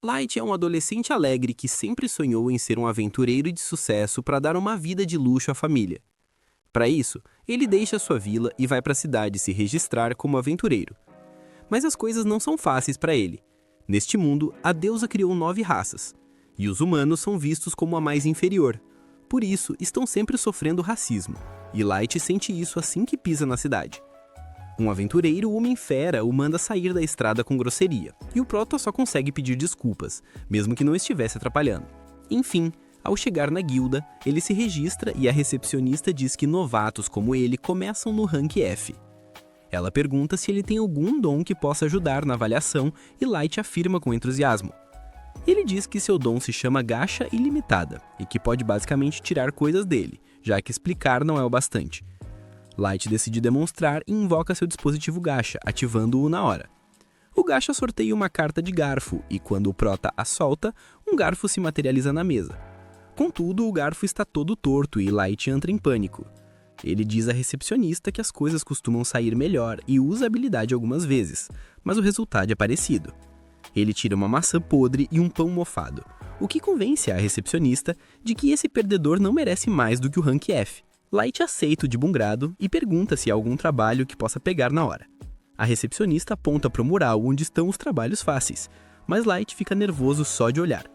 Light é um adolescente alegre que sempre sonhou em ser um aventureiro de sucesso para dar uma vida de luxo à família. Para isso, ele deixa sua vila e vai para a cidade se registrar como aventureiro. Mas as coisas não são fáceis para ele. Neste mundo, a deusa criou 9 raças, e os humanos são vistos como a mais inferior. Por isso, estão sempre sofrendo racismo, e Light sente isso assim que pisa na cidade. Um aventureiro homem-fera o manda sair da estrada com grosseria, e o Prota só consegue pedir desculpas, mesmo que não estivesse atrapalhando. Enfim, ao chegar na guilda, ele se registra e a recepcionista diz que novatos como ele começam no rank F. Ela pergunta se ele tem algum dom que possa ajudar na avaliação e Light afirma com entusiasmo. Ele diz que seu dom se chama Gacha Ilimitada e que pode basicamente tirar coisas dele, já que explicar não é o bastante. Light decide demonstrar e invoca seu dispositivo Gacha, ativando-o na hora. O Gacha sorteia uma carta de garfo e quando o Prota a solta, um garfo se materializa na mesa. Contudo, o garfo está todo torto e Light entra em pânico. Ele diz à recepcionista que as coisas costumam sair melhor e usa a habilidade algumas vezes, mas o resultado é parecido. Ele tira uma maçã podre e um pão mofado, o que convence a recepcionista de que esse perdedor não merece mais do que o rank F. Light aceita de bom grado e pergunta se há algum trabalho que possa pegar na hora. A recepcionista aponta para o mural onde estão os trabalhos fáceis, mas Light fica nervoso só de olhar.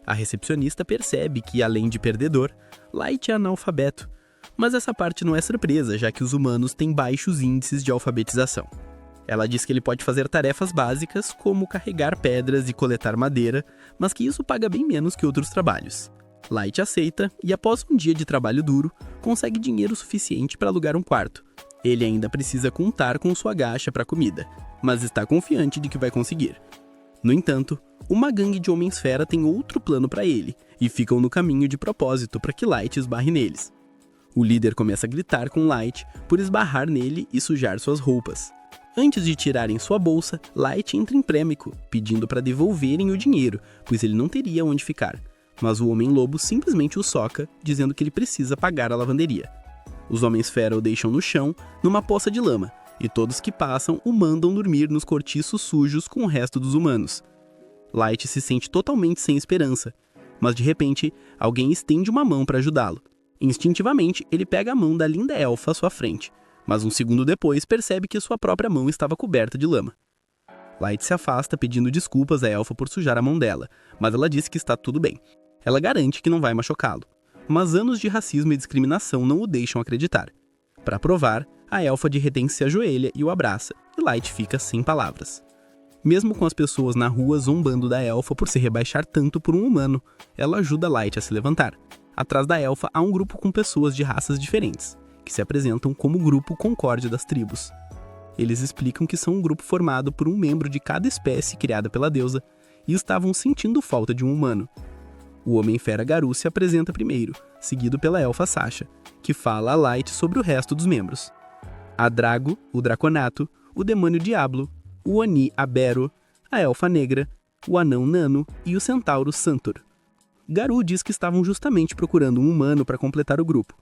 A recepcionista percebe que, além de perdedor, Light é analfabeto. Mas essa parte não é surpresa, já que os humanos têm baixos índices de alfabetização. Ela diz que ele pode fazer tarefas básicas, como carregar pedras e coletar madeira, mas que isso paga bem menos que outros trabalhos. Light aceita e, após um dia de trabalho duro, consegue dinheiro suficiente para alugar um quarto. Ele ainda precisa contar com sua gacha para comida, mas está confiante de que vai conseguir. No entanto, uma gangue de homens-fera tem outro plano para ele, e ficam no caminho de propósito para que Light esbarre neles. O líder começa a gritar com Light por esbarrar nele e sujar suas roupas. Antes de tirarem sua bolsa, Light entra em pânico, pedindo para devolverem o dinheiro, pois ele não teria onde ficar. Mas o Homem-Lobo simplesmente o soca, dizendo que ele precisa pagar a lavanderia. Os Homens-Fera o deixam no chão, numa poça de lama, e todos que passam o mandam dormir nos cortiços sujos com o resto dos humanos. Light se sente totalmente sem esperança, mas de repente, alguém estende uma mão para ajudá-lo. Instintivamente, ele pega a mão da linda elfa à sua frente, mas um segundo depois percebe que sua própria mão estava coberta de lama. Light se afasta pedindo desculpas à elfa por sujar a mão dela, mas ela diz que está tudo bem. Ela garante que não vai machucá-lo, mas anos de racismo e discriminação não o deixam acreditar. Para provar, a elfa de repente se ajoelha e o abraça, e Light fica sem palavras. Mesmo com as pessoas na rua zombando da elfa por se rebaixar tanto por um humano, ela ajuda Light a se levantar. Atrás da elfa há um grupo com pessoas de raças diferentes, que se apresentam como o Grupo Concórdia das Tribos. Eles explicam que são um grupo formado por um membro de cada espécie criada pela deusa e estavam sentindo falta de um humano. O Homem-Fera Garu se apresenta primeiro, seguido pela elfa Sasha, que fala a Light sobre o resto dos membros. A Drago, o Draconato, o Demônio Diablo, o Oni Abero, a Elfa Negra, o Anão Nano e o Centauro Santor. Garu diz que estavam justamente procurando um humano para completar o grupo.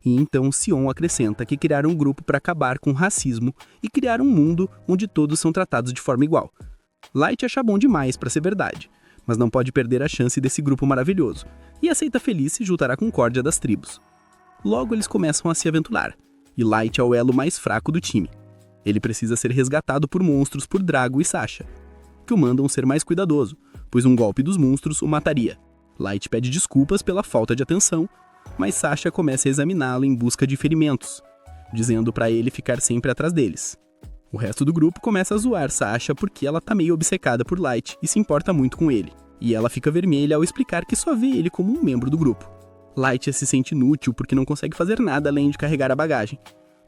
E então Sion acrescenta que criaram um grupo para acabar com o racismo e criar um mundo onde todos são tratados de forma igual. Light acha bom demais para ser verdade, mas não pode perder a chance desse grupo maravilhoso, e aceita feliz se juntar à concórdia das tribos. Logo eles começam a se aventurar, e Light é o elo mais fraco do time. Ele precisa ser resgatado por monstros por Drago e Sasha, que o mandam ser mais cuidadoso, pois um golpe dos monstros o mataria. Light pede desculpas pela falta de atenção, mas Sasha começa a examiná-lo em busca de ferimentos, dizendo para ele ficar sempre atrás deles. O resto do grupo começa a zoar Sasha porque ela tá meio obcecada por Light e se importa muito com ele, e ela fica vermelha ao explicar que só vê ele como um membro do grupo. Light se sente inútil porque não consegue fazer nada além de carregar a bagagem,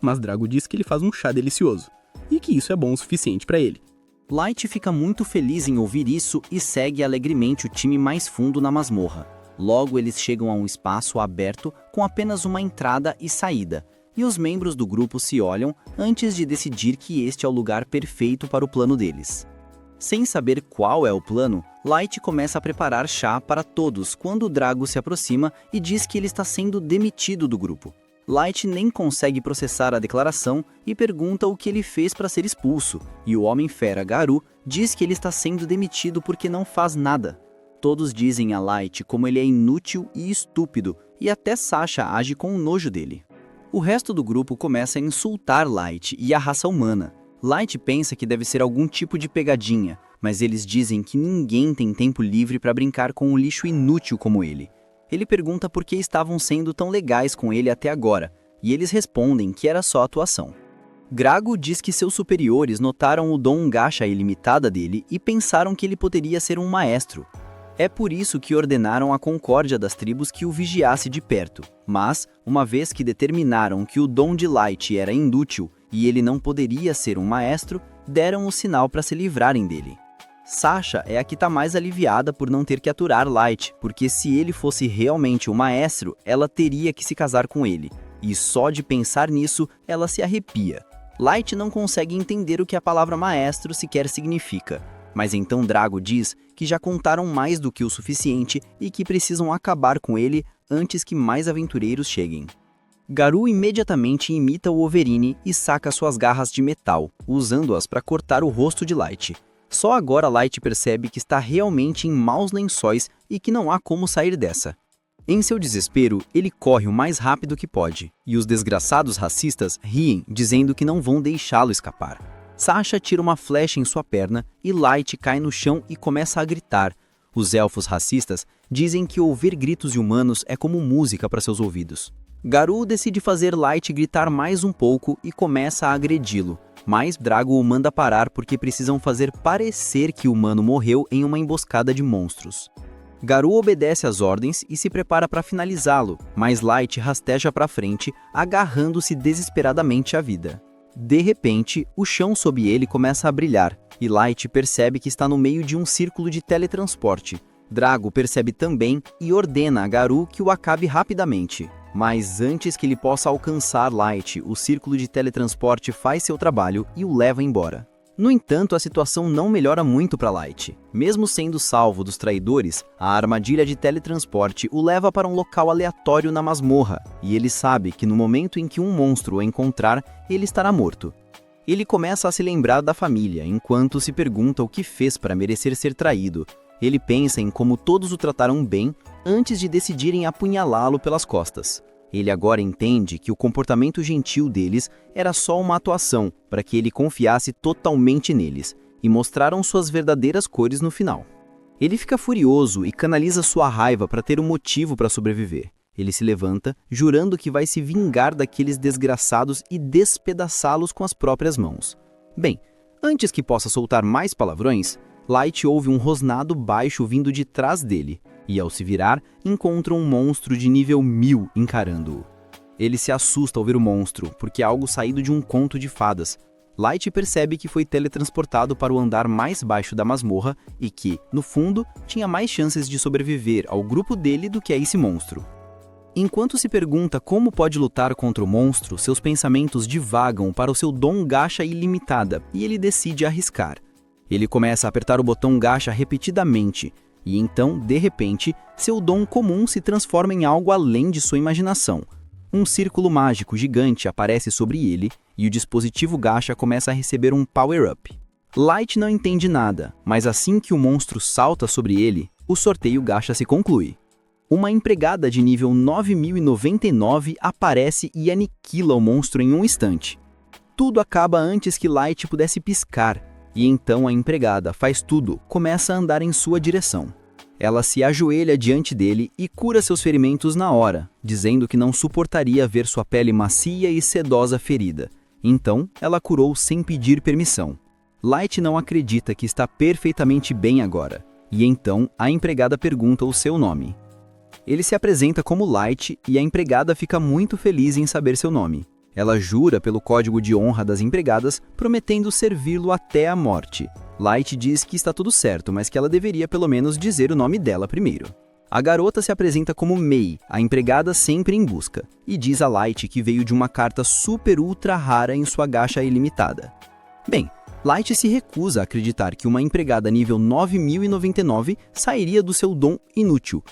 mas Drago diz que ele faz um chá delicioso, e que isso é bom o suficiente para ele. Light fica muito feliz em ouvir isso e segue alegremente o time mais fundo na masmorra. Logo eles chegam a um espaço aberto com apenas uma entrada e saída, e os membros do grupo se olham antes de decidir que este é o lugar perfeito para o plano deles. Sem saber qual é o plano, Light começa a preparar chá para todos quando o Drago se aproxima e diz que ele está sendo demitido do grupo. Light nem consegue processar a declaração e pergunta o que ele fez para ser expulso, e o Homem-Fera Garou diz que ele está sendo demitido porque não faz nada. Todos dizem a Light como ele é inútil e estúpido, e até Sasha age com nojo dele. O resto do grupo começa a insultar Light e a raça humana. Light pensa que deve ser algum tipo de pegadinha, mas eles dizem que ninguém tem tempo livre para brincar com um lixo inútil como ele. Ele pergunta por que estavam sendo tão legais com ele até agora, e eles respondem que era só atuação. Grago diz que seus superiores notaram o dom gacha ilimitada dele e pensaram que ele poderia ser um maestro. É por isso que ordenaram a concórdia das tribos que o vigiasse de perto, mas, uma vez que determinaram que o dom de Light era inútil e ele não poderia ser um maestro, deram o sinal para se livrarem dele. Sasha é a que está mais aliviada por não ter que aturar Light, porque se ele fosse realmente o maestro, ela teria que se casar com ele. E só de pensar nisso, ela se arrepia. Light não consegue entender o que a palavra maestro sequer significa. Mas então Drago diz que já contaram mais do que o suficiente e que precisam acabar com ele antes que mais aventureiros cheguem. Garou imediatamente imita o Wolverine e saca suas garras de metal, usando-as para cortar o rosto de Light. Só agora Light percebe que está realmente em maus lençóis e que não há como sair dessa. Em seu desespero, ele corre o mais rápido que pode, e os desgraçados racistas riem, dizendo que não vão deixá-lo escapar. Sasha tira uma flecha em sua perna e Light cai no chão e começa a gritar. Os elfos racistas dizem que ouvir gritos de humanos é como música para seus ouvidos. Garou decide fazer Light gritar mais um pouco e começa a agredi-lo. Mas Drago o manda parar porque precisam fazer parecer que o humano morreu em uma emboscada de monstros. Garou obedece às ordens e se prepara para finalizá-lo, mas Light rasteja para frente, agarrando-se desesperadamente à vida. De repente, o chão sob ele começa a brilhar, e Light percebe que está no meio de um círculo de teletransporte. Drago percebe também e ordena a Garou que o acabe rapidamente. Mas antes que ele possa alcançar Light, o círculo de teletransporte faz seu trabalho e o leva embora. No entanto, a situação não melhora muito para Light. Mesmo sendo salvo dos traidores, a armadilha de teletransporte o leva para um local aleatório na masmorra, e ele sabe que no momento em que um monstro o encontrar, ele estará morto. Ele começa a se lembrar da família, enquanto se pergunta o que fez para merecer ser traído. Ele pensa em como todos o trataram bem antes de decidirem apunhalá-lo pelas costas. Ele agora entende que o comportamento gentil deles era só uma atuação para que ele confiasse totalmente neles, e mostraram suas verdadeiras cores no final. Ele fica furioso e canaliza sua raiva para ter um motivo para sobreviver. Ele se levanta, jurando que vai se vingar daqueles desgraçados e despedaçá-los com as próprias mãos. Bem, antes que possa soltar mais palavrões, Light ouve um rosnado baixo vindo de trás dele, e ao se virar, encontra um monstro de nível 1000 encarando-o. Ele se assusta ao ver o monstro, porque é algo saído de um conto de fadas. Light percebe que foi teletransportado para o andar mais baixo da masmorra e que, no fundo, tinha mais chances de sobreviver ao grupo dele do que a esse monstro. Enquanto se pergunta como pode lutar contra o monstro, seus pensamentos divagam para o seu dom gacha ilimitada e ele decide arriscar. Ele começa a apertar o botão gacha repetidamente, e então, de repente, seu dom comum se transforma em algo além de sua imaginação. Um círculo mágico gigante aparece sobre ele, e o dispositivo gacha começa a receber um power-up. Light não entende nada, mas assim que o monstro salta sobre ele, o sorteio gacha se conclui. Uma empregada de nível 9099 aparece e aniquila o monstro em um instante. Tudo acaba antes que Light pudesse piscar, e então a empregada faz tudo, começa a andar em sua direção. Ela se ajoelha diante dele e cura seus ferimentos na hora, dizendo que não suportaria ver sua pele macia e sedosa ferida. Então, ela curou sem pedir permissão. Light não acredita que está perfeitamente bem agora, e então a empregada pergunta o seu nome. Ele se apresenta como Light e a empregada fica muito feliz em saber seu nome. Ela jura pelo código de honra das empregadas, prometendo servi-lo até a morte. Light diz que está tudo certo, mas que ela deveria pelo menos dizer o nome dela primeiro. A garota se apresenta como Mei, a empregada sempre em busca, e diz a Light que veio de uma carta super ultra rara em sua gacha ilimitada. Bem, Light se recusa a acreditar que uma empregada nível 9099 sairia do seu dom inútil.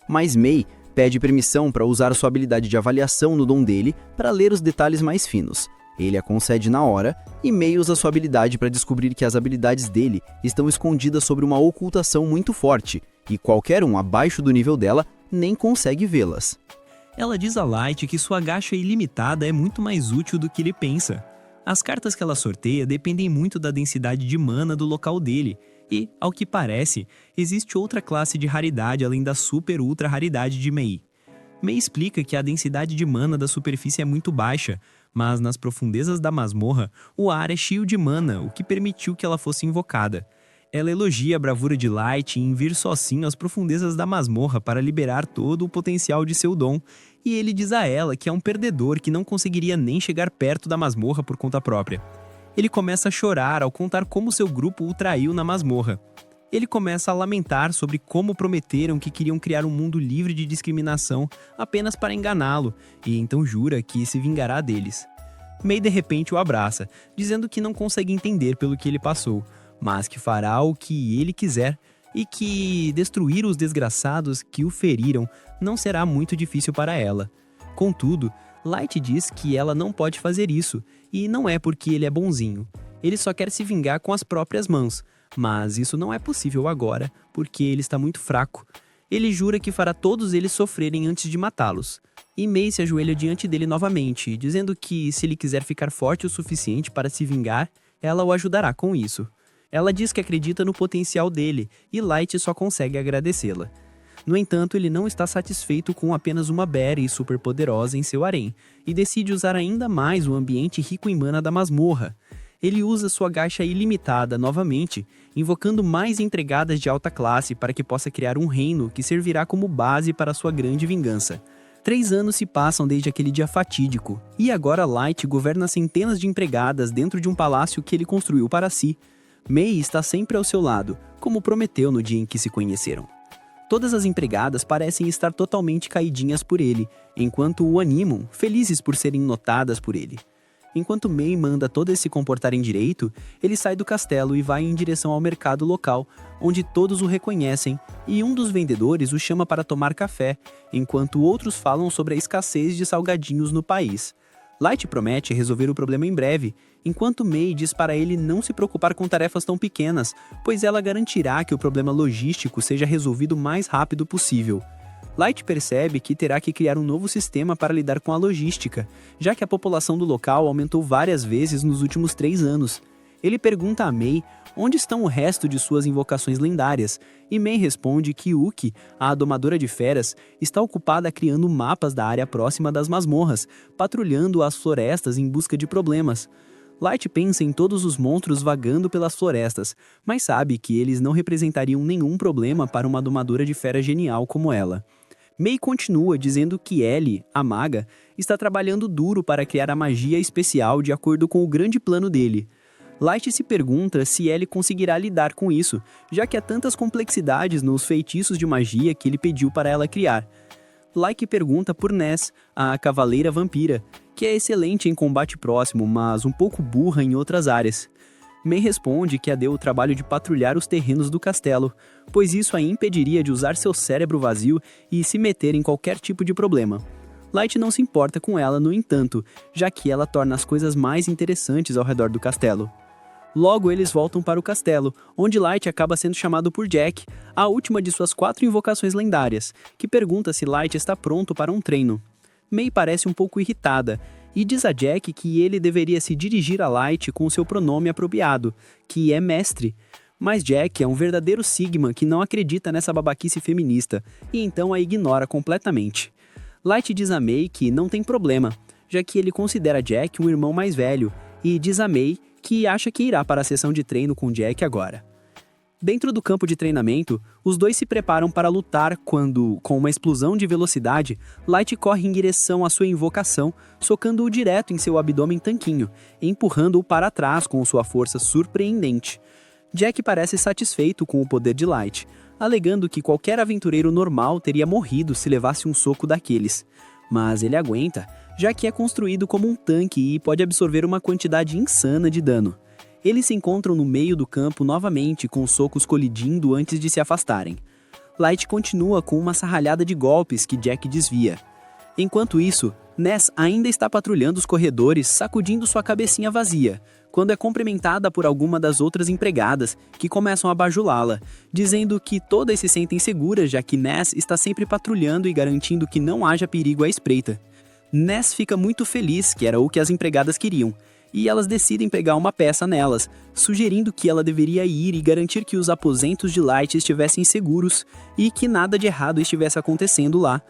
Mas Mei pede permissão para usar sua habilidade de avaliação no dom dele para ler os detalhes mais finos. Ele a concede na hora, e May usa sua habilidade para descobrir que as habilidades dele estão escondidas sobre uma ocultação muito forte, e qualquer um abaixo do nível dela nem consegue vê-las. Ela diz a Light que sua gacha ilimitada é muito mais útil do que ele pensa. As cartas que ela sorteia dependem muito da densidade de mana do local dele, e, ao que parece, existe outra classe de raridade além da super ultra raridade de May. May explica que a densidade de mana da superfície é muito baixa, mas nas profundezas da masmorra, o ar é cheio de mana, o que permitiu que ela fosse invocada. Ela elogia a bravura de Light em vir sozinho às profundezas da masmorra para liberar todo o potencial de seu dom, e ele diz a ela que é um perdedor que não conseguiria nem chegar perto da masmorra por conta própria. Ele começa a chorar ao contar como seu grupo o traiu na masmorra. Ele começa a lamentar sobre como prometeram que queriam criar um mundo livre de discriminação apenas para enganá-lo, e então jura que se vingará deles. May de repente o abraça, dizendo que não consegue entender pelo que ele passou, mas que fará o que ele quiser e que destruir os desgraçados que o feriram não será muito difícil para ela. Contudo, Light diz que ela não pode fazer isso, e não é porque ele é bonzinho. Ele só quer se vingar com as próprias mãos, mas isso não é possível agora, porque ele está muito fraco. Ele jura que fará todos eles sofrerem antes de matá-los. E May se ajoelha diante dele novamente, dizendo que se ele quiser ficar forte o suficiente para se vingar, ela o ajudará com isso. Ela diz que acredita no potencial dele, e Light só consegue agradecê-la. No entanto, ele não está satisfeito com apenas uma berry superpoderosa em seu harém, e decide usar ainda mais o ambiente rico em mana da masmorra. Ele usa sua gacha ilimitada novamente, invocando mais entregadas de alta classe para que possa criar um reino que servirá como base para sua grande vingança. 3 anos se passam desde aquele dia fatídico, e agora Light governa centenas de empregadas dentro de um palácio que ele construiu para si. May está sempre ao seu lado, como prometeu no dia em que se conheceram. Todas as empregadas parecem estar totalmente caidinhas por ele, enquanto o animam, felizes por serem notadas por ele. Enquanto May manda todas se comportarem direito, ele sai do castelo e vai em direção ao mercado local, onde todos o reconhecem, e um dos vendedores o chama para tomar café, enquanto outros falam sobre a escassez de salgadinhos no país. Light promete resolver o problema em breve, enquanto May diz para ele não se preocupar com tarefas tão pequenas, pois ela garantirá que o problema logístico seja resolvido o mais rápido possível. Light percebe que terá que criar um novo sistema para lidar com a logística, já que a população do local aumentou várias vezes nos últimos 3 anos. Ele pergunta a May onde estão o resto de suas invocações lendárias, e May responde que Uki, a domadora de feras, está ocupada criando mapas da área próxima das masmorras, patrulhando as florestas em busca de problemas. Light pensa em todos os monstros vagando pelas florestas, mas sabe que eles não representariam nenhum problema para uma domadora de fera genial como ela. May continua dizendo que Ellie, a maga, está trabalhando duro para criar a magia especial de acordo com o grande plano dele. Light se pergunta se Ellie conseguirá lidar com isso, já que há tantas complexidades nos feitiços de magia que ele pediu para ela criar. Light pergunta por Ness, a cavaleira vampira, que é excelente em combate próximo, mas um pouco burra em outras áreas. May responde que a deu o trabalho de patrulhar os terrenos do castelo, pois isso a impediria de usar seu cérebro vazio e se meter em qualquer tipo de problema. Light não se importa com ela, no entanto, já que ela torna as coisas mais interessantes ao redor do castelo. Logo, eles voltam para o castelo, onde Light acaba sendo chamado por Jack, a última de suas 4 invocações lendárias, que pergunta se Light está pronto para um treino. May parece um pouco irritada, e diz a Jack que ele deveria se dirigir a Light com seu pronome apropriado, que é mestre. Mas Jack é um verdadeiro Sigma que não acredita nessa babaquice feminista, e então a ignora completamente. Light diz a May que não tem problema, já que ele considera Jack um irmão mais velho, e diz a May que acha que irá para a sessão de treino com Jack agora. Dentro do campo de treinamento, os dois se preparam para lutar quando, com uma explosão de velocidade, Light corre em direção à sua invocação, socando-o direto em seu abdômen tanquinho, empurrando-o para trás com sua força surpreendente. Jack parece satisfeito com o poder de Light, alegando que qualquer aventureiro normal teria morrido se levasse um soco daqueles. Mas ele aguenta, já que é construído como um tanque e pode absorver uma quantidade insana de dano. Eles se encontram no meio do campo novamente, com socos colidindo antes de se afastarem. Light continua com uma sarralhada de golpes que Jack desvia. Enquanto isso, Ness ainda está patrulhando os corredores, sacudindo sua cabecinha vazia, quando é cumprimentada por alguma das outras empregadas, que começam a bajulá-la, dizendo que todas se sentem seguras, já que Ness está sempre patrulhando e garantindo que não haja perigo à espreita. Ness fica muito feliz, que era o que as empregadas queriam, e elas decidem pegar uma peça nelas, sugerindo que ela deveria ir e garantir que os aposentos de Light estivessem seguros e que nada de errado estivesse acontecendo lá.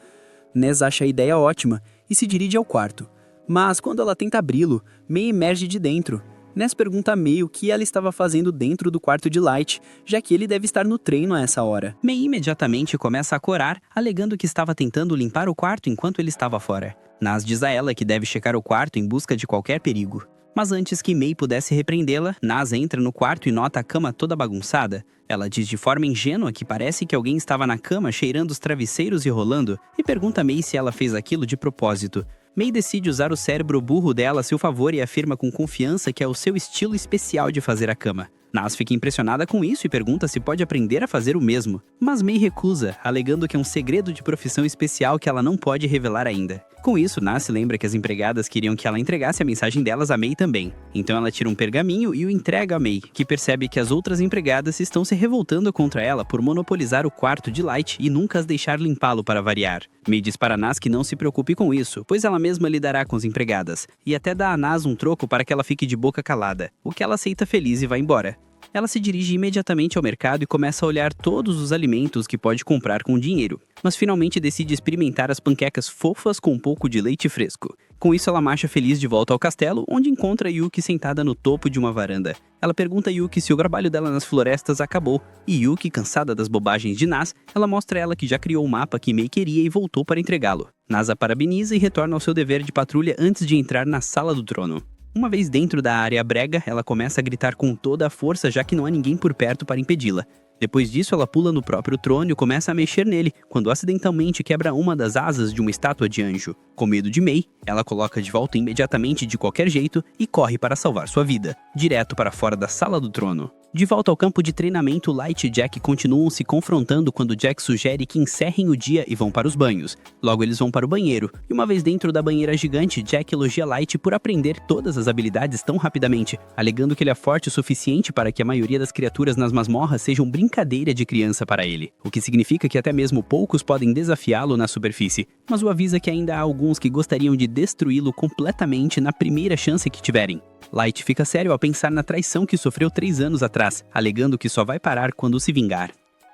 Ness acha a ideia ótima e se dirige ao quarto, mas quando ela tenta abri-lo, May emerge de dentro. Ness pergunta a May o que ela estava fazendo dentro do quarto de Light, já que ele deve estar no treino a essa hora. May imediatamente começa a corar, alegando que estava tentando limpar o quarto enquanto ele estava fora. Nas diz a ela que deve checar o quarto em busca de qualquer perigo. Mas antes que May pudesse repreendê-la, Nas entra no quarto e nota a cama toda bagunçada. Ela diz de forma ingênua que parece que alguém estava na cama cheirando os travesseiros e rolando, e pergunta a May se ela fez aquilo de propósito. May decide usar o cérebro burro dela a seu favor e afirma com confiança que é o seu estilo especial de fazer a cama. Nas fica impressionada com isso e pergunta se pode aprender a fazer o mesmo, mas May recusa, alegando que é um segredo de profissão especial que ela não pode revelar ainda. Com isso, Nas se lembra que as empregadas queriam que ela entregasse a mensagem delas a May também. Então ela tira um pergaminho e o entrega a May, que percebe que as outras empregadas estão se revoltando contra ela por monopolizar o quarto de Light e nunca as deixar limpá-lo para variar. May diz para Nas que não se preocupe com isso, pois ela mesma lidará com as empregadas, e até dá a Nas um troco para que ela fique de boca calada, o que ela aceita feliz e vai embora. Ela se dirige imediatamente ao mercado e começa a olhar todos os alimentos que pode comprar com dinheiro, mas finalmente decide experimentar as panquecas fofas com um pouco de leite fresco. Com isso, ela marcha feliz de volta ao castelo, onde encontra Yuki sentada no topo de uma varanda. Ela pergunta a Yuki se o trabalho dela nas florestas acabou, e Yuki, cansada das bobagens de Nas, ela mostra a ela que já criou o mapa que May queria e voltou para entregá-lo. Nas a parabeniza e retorna ao seu dever de patrulha antes de entrar na Sala do Trono. Uma vez dentro da área brega, ela começa a gritar com toda a força, já que não há ninguém por perto para impedi-la. Depois disso, ela pula no próprio trono e começa a mexer nele, quando acidentalmente quebra uma das asas de uma estátua de anjo. Com medo de May, ela coloca de volta imediatamente de qualquer jeito e corre para salvar sua vida, direto para fora da Sala do Trono. De volta ao campo de treinamento, Light e Jack continuam se confrontando quando Jack sugere que encerrem o dia e vão para os banhos. Logo eles vão para o banheiro, e uma vez dentro da banheira gigante, Jack elogia Light por aprender todas as habilidades tão rapidamente, alegando que ele é forte o suficiente para que a maioria das criaturas nas masmorras sejam brincadeira de criança para ele, o que significa que até mesmo poucos podem desafiá-lo na superfície, mas o avisa que ainda há alguns que gostariam de destruí-lo completamente na primeira chance que tiverem. Light fica sério ao pensar na traição que sofreu 3 anos atrás, alegando que só vai parar quando se vingar.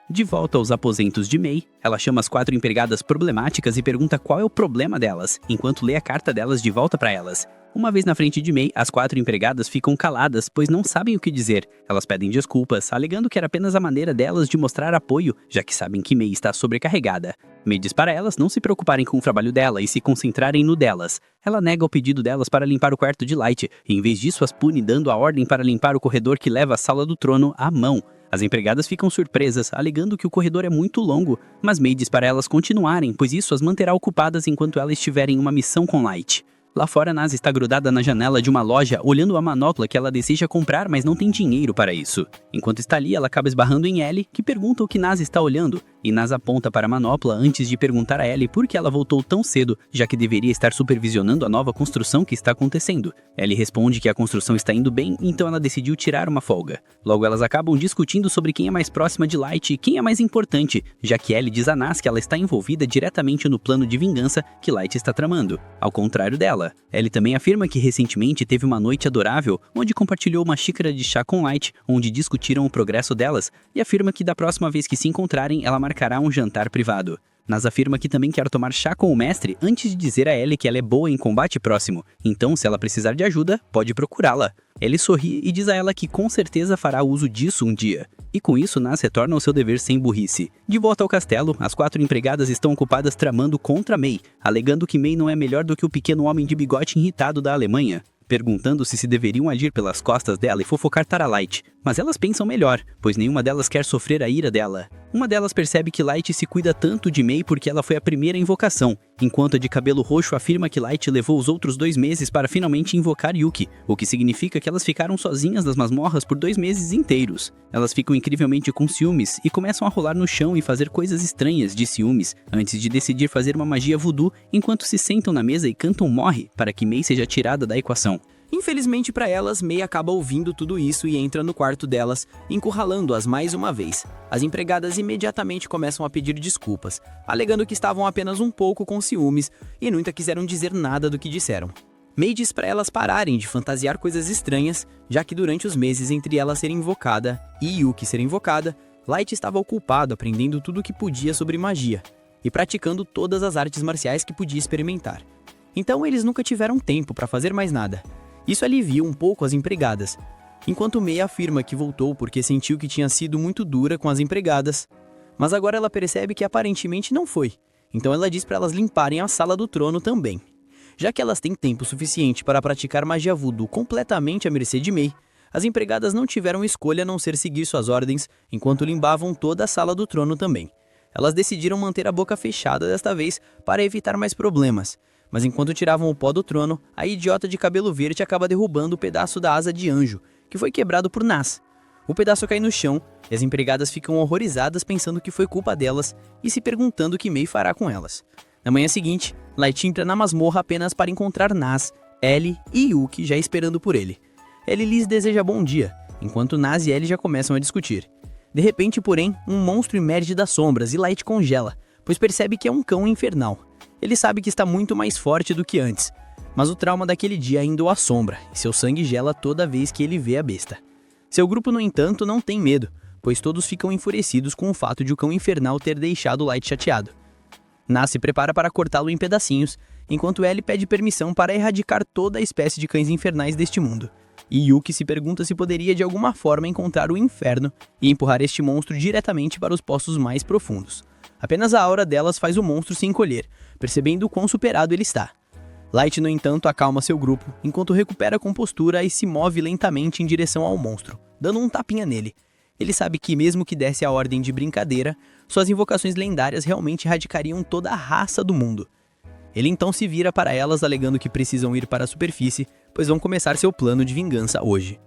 De volta aos aposentos de May, ela chama as 4 empregadas problemáticas e pergunta qual é o problema delas, enquanto lê a carta delas de volta para elas. Uma vez na frente de May, as 4 empregadas ficam caladas, pois não sabem o que dizer. Elas pedem desculpas, alegando que era apenas a maneira delas de mostrar apoio, já que sabem que May está sobrecarregada. May diz para elas não se preocuparem com o trabalho dela e se concentrarem no delas. Ela nega o pedido delas para limpar o quarto de Light, e em vez disso as pune dando a ordem para limpar o corredor que leva à Sala do Trono à mão. As empregadas ficam surpresas, alegando que o corredor é muito longo, mas May diz para elas continuarem, pois isso as manterá ocupadas enquanto elas estiverem em uma missão com Light. Lá fora, Nas está grudada na janela de uma loja, olhando a manopla que ela deseja comprar, mas não tem dinheiro para isso. Enquanto está ali, ela acaba esbarrando em Ellie, que pergunta o que Nas está olhando, e Nas aponta para a manopla antes de perguntar a Ellie por que ela voltou tão cedo, já que deveria estar supervisionando a nova construção que está acontecendo. Ellie responde que a construção está indo bem, então ela decidiu tirar uma folga. Logo, elas acabam discutindo sobre quem é mais próxima de Light e quem é mais importante, já que Ellie diz a Nas que ela está envolvida diretamente no plano de vingança que Light está tramando, ao contrário dela. Ellie também afirma que recentemente teve uma noite adorável, onde compartilhou uma xícara de chá com Light, onde discutiram o progresso delas, e afirma que da próxima vez que se encontrarem, ela marcará um jantar privado. Nas afirma que também quer tomar chá com o mestre antes de dizer a Ellie que ela é boa em combate próximo, então se ela precisar de ajuda, pode procurá-la. Ellie sorri e diz a ela que com certeza fará uso disso um dia. E com isso, Nas retorna ao seu dever sem burrice. De volta ao castelo, as 4 empregadas estão ocupadas tramando contra May, alegando que May não é melhor do que o pequeno homem de bigode irritado da Alemanha, perguntando se deveriam agir pelas costas dela e fofocar para Light. Mas elas pensam melhor, pois nenhuma delas quer sofrer a ira dela. Uma delas percebe que Light se cuida tanto de Mei porque ela foi a primeira invocação, enquanto a de cabelo roxo afirma que Light levou os outros 2 meses para finalmente invocar Yuki, o que significa que elas ficaram sozinhas nas masmorras por 2 meses inteiros. Elas ficam incrivelmente com ciúmes e começam a rolar no chão e fazer coisas estranhas de ciúmes, antes de decidir fazer uma magia voodoo enquanto se sentam na mesa e cantam Morre para que Mei seja tirada da equação. Infelizmente para elas, Mei acaba ouvindo tudo isso e entra no quarto delas, encurralando-as mais uma vez. As empregadas imediatamente começam a pedir desculpas, alegando que estavam apenas um pouco com ciúmes e nunca quiseram dizer nada do que disseram. Mei diz para elas pararem de fantasiar coisas estranhas, já que durante os meses entre ela ser invocada e Yuki ser invocada, Light estava ocupado aprendendo tudo o que podia sobre magia e praticando todas as artes marciais que podia experimentar. Então eles nunca tiveram tempo para fazer mais nada. Isso alivia um pouco as empregadas, enquanto Mei afirma que voltou porque sentiu que tinha sido muito dura com as empregadas, mas agora ela percebe que aparentemente não foi, então ela diz para elas limparem a sala do trono também. Já que elas têm tempo suficiente para praticar magia voodoo completamente à mercê de Mei, as empregadas não tiveram escolha a não ser seguir suas ordens enquanto limpavam toda a sala do trono também. Elas decidiram manter a boca fechada desta vez para evitar mais problemas. Mas enquanto tiravam o pó do trono, a idiota de cabelo verde acaba derrubando o pedaço da asa de anjo, que foi quebrado por Nas. O pedaço cai no chão, e as empregadas ficam horrorizadas pensando que foi culpa delas e se perguntando o que Mei fará com elas. Na manhã seguinte, Light entra na masmorra apenas para encontrar Nas, Ellie e Yuki já esperando por ele. Ellie lhes deseja bom dia, enquanto Nas e Ellie já começam a discutir. De repente, porém, um monstro emerge das sombras e Light congela, pois percebe que é um cão infernal. Ele sabe que está muito mais forte do que antes, mas o trauma daquele dia ainda o assombra, e seu sangue gela toda vez que ele vê a besta. Seu grupo, no entanto, não tem medo, pois todos ficam enfurecidos com o fato de o cão infernal ter deixado Light chateado. Nas se prepara para cortá-lo em pedacinhos, enquanto Ellie pede permissão para erradicar toda a espécie de cães infernais deste mundo. E Yuki se pergunta se poderia de alguma forma encontrar o inferno e empurrar este monstro diretamente para os poços mais profundos. Apenas a aura delas faz o monstro se encolher, percebendo o quão superado ele está. Light, no entanto, acalma seu grupo, enquanto recupera a compostura e se move lentamente em direção ao monstro, dando um tapinha nele. Ele sabe que mesmo que desse a ordem de brincadeira, suas invocações lendárias realmente erradicariam toda a raça do mundo. Ele então se vira para elas alegando que precisam ir para a superfície, pois vão começar seu plano de vingança hoje.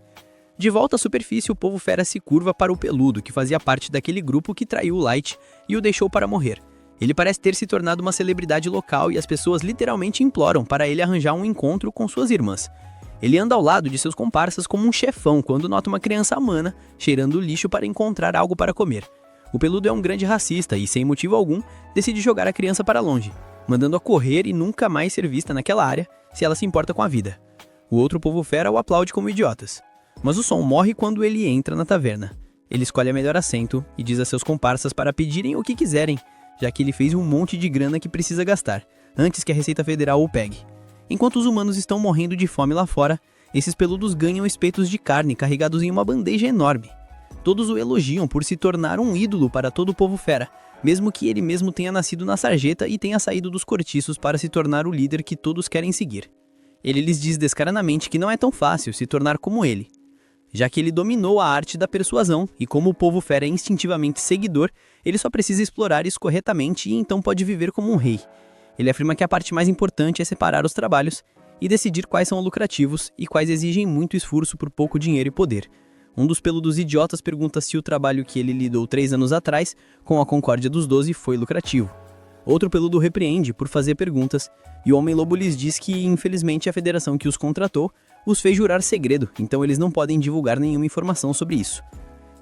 De volta à superfície, o povo fera se curva para o peludo, que fazia parte daquele grupo que traiu o Light e o deixou para morrer. Ele parece ter se tornado uma celebridade local e as pessoas literalmente imploram para ele arranjar um encontro com suas irmãs. Ele anda ao lado de seus comparsas como um chefão quando nota uma criança amana cheirando lixo para encontrar algo para comer. O peludo é um grande racista e, sem motivo algum, decide jogar a criança para longe, mandando-a correr e nunca mais ser vista naquela área se ela se importa com a vida. O outro povo fera o aplaude como idiotas. Mas o som morre quando ele entra na taverna. Ele escolhe a melhor assento e diz a seus comparsas para pedirem o que quiserem, já que ele fez um monte de grana que precisa gastar, antes que a Receita Federal o pegue. Enquanto os humanos estão morrendo de fome lá fora, esses peludos ganham espetos de carne carregados em uma bandeja enorme. Todos o elogiam por se tornar um ídolo para todo o povo fera, mesmo que ele mesmo tenha nascido na sarjeta e tenha saído dos cortiços para se tornar o líder que todos querem seguir. Ele lhes diz descaradamente que não é tão fácil se tornar como ele, já que ele dominou a arte da persuasão e como o povo fera é instintivamente seguidor, ele só precisa explorar isso corretamente e então pode viver como um rei. Ele afirma que a parte mais importante é separar os trabalhos e decidir quais são lucrativos e quais exigem muito esforço por pouco dinheiro e poder. Um dos peludos idiotas pergunta se o trabalho que ele lidou 3 anos atrás, com a Concórdia dos 12, foi lucrativo. Outro peludo repreende por fazer perguntas, e o Homem-Lobo lhes diz que, infelizmente, a federação que os contratou os fez jurar segredo, então eles não podem divulgar nenhuma informação sobre isso.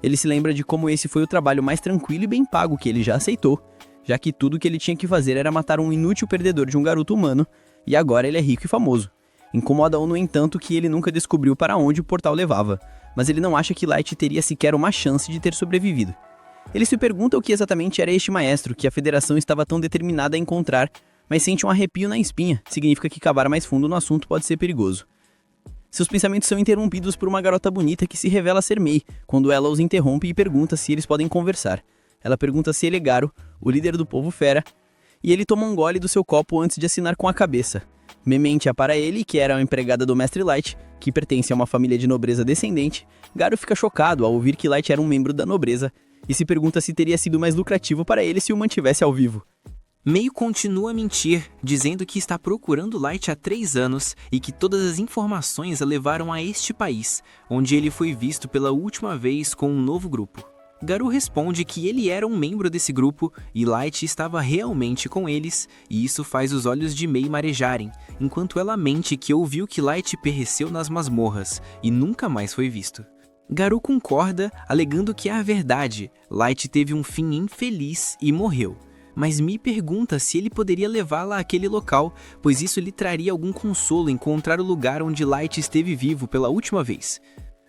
Ele se lembra de como esse foi o trabalho mais tranquilo e bem pago que ele já aceitou, já que tudo que ele tinha que fazer era matar um inútil perdedor de um garoto humano, e agora ele é rico e famoso. Incomoda-o, no entanto, que ele nunca descobriu para onde o portal levava, mas ele não acha que Light teria sequer uma chance de ter sobrevivido. Ele se pergunta o que exatamente era este maestro que a federação estava tão determinada a encontrar, mas sente um arrepio na espinha, significa que cavar mais fundo no assunto pode ser perigoso. Seus pensamentos são interrompidos por uma garota bonita que se revela ser Mei, quando ela os interrompe e pergunta se eles podem conversar. Ela pergunta se ele é Garo, o líder do povo fera, e ele toma um gole do seu copo antes de assinar com a cabeça. Mei mentia para ele que era uma empregada do Mestre Light, que pertence a uma família de nobreza descendente. Garu fica chocado ao ouvir que Light era um membro da nobreza e se pergunta se teria sido mais lucrativo para ele se o mantivesse ao vivo. Mei continua a mentir, dizendo que está procurando Light há 3 anos e que todas as informações a levaram a este país, onde ele foi visto pela última vez com um novo grupo. Garu responde que ele era um membro desse grupo e Light estava realmente com eles, e isso faz os olhos de Mei marejarem, enquanto ela mente que ouviu que Light pereceu nas masmorras e nunca mais foi visto. Garu concorda, alegando que é a verdade, Light teve um fim infeliz e morreu. Mas Mei pergunta se ele poderia levá-la àquele local, pois isso lhe traria algum consolo encontrar o lugar onde Light esteve vivo pela última vez.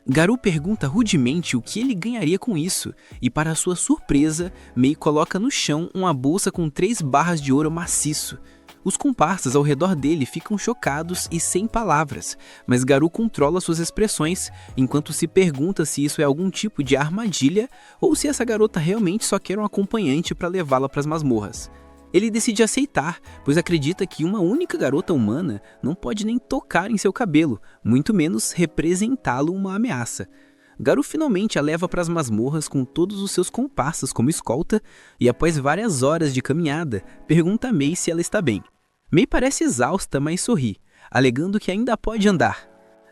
Garu pergunta rudemente o que ele ganharia com isso, e para sua surpresa, Mei coloca no chão uma bolsa com 3 barras de ouro maciço. Os comparsas ao redor dele ficam chocados e sem palavras, mas Garu controla suas expressões, enquanto se pergunta se isso é algum tipo de armadilha ou se essa garota realmente só quer um acompanhante para levá-la para as masmorras. Ele decide aceitar, pois acredita que uma única garota humana não pode nem tocar em seu cabelo, muito menos representá-lo uma ameaça. Garu finalmente a leva para as masmorras com todos os seus comparsas como escolta e após várias horas de caminhada, pergunta a Mei se ela está bem. Mei parece exausta, mas sorri, alegando que ainda pode andar.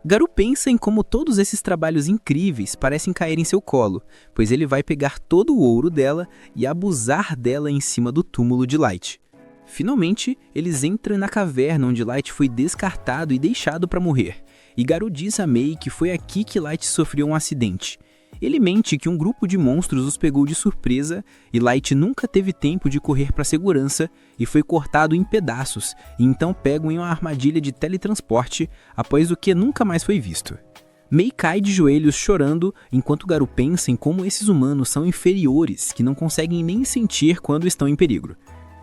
Garu pensa em como todos esses trabalhos incríveis parecem cair em seu colo, pois ele vai pegar todo o ouro dela e abusar dela em cima do túmulo de Light. Finalmente, eles entram na caverna onde Light foi descartado e deixado para morrer, e Garu diz a Mei que foi aqui que Light sofreu um acidente. Ele mente que um grupo de monstros os pegou de surpresa e Light nunca teve tempo de correr para segurança e foi cortado em pedaços e então pego em uma armadilha de teletransporte, após o que nunca mais foi visto. Mei cai de joelhos chorando enquanto Garu pensa em como esses humanos são inferiores que não conseguem nem sentir quando estão em perigo.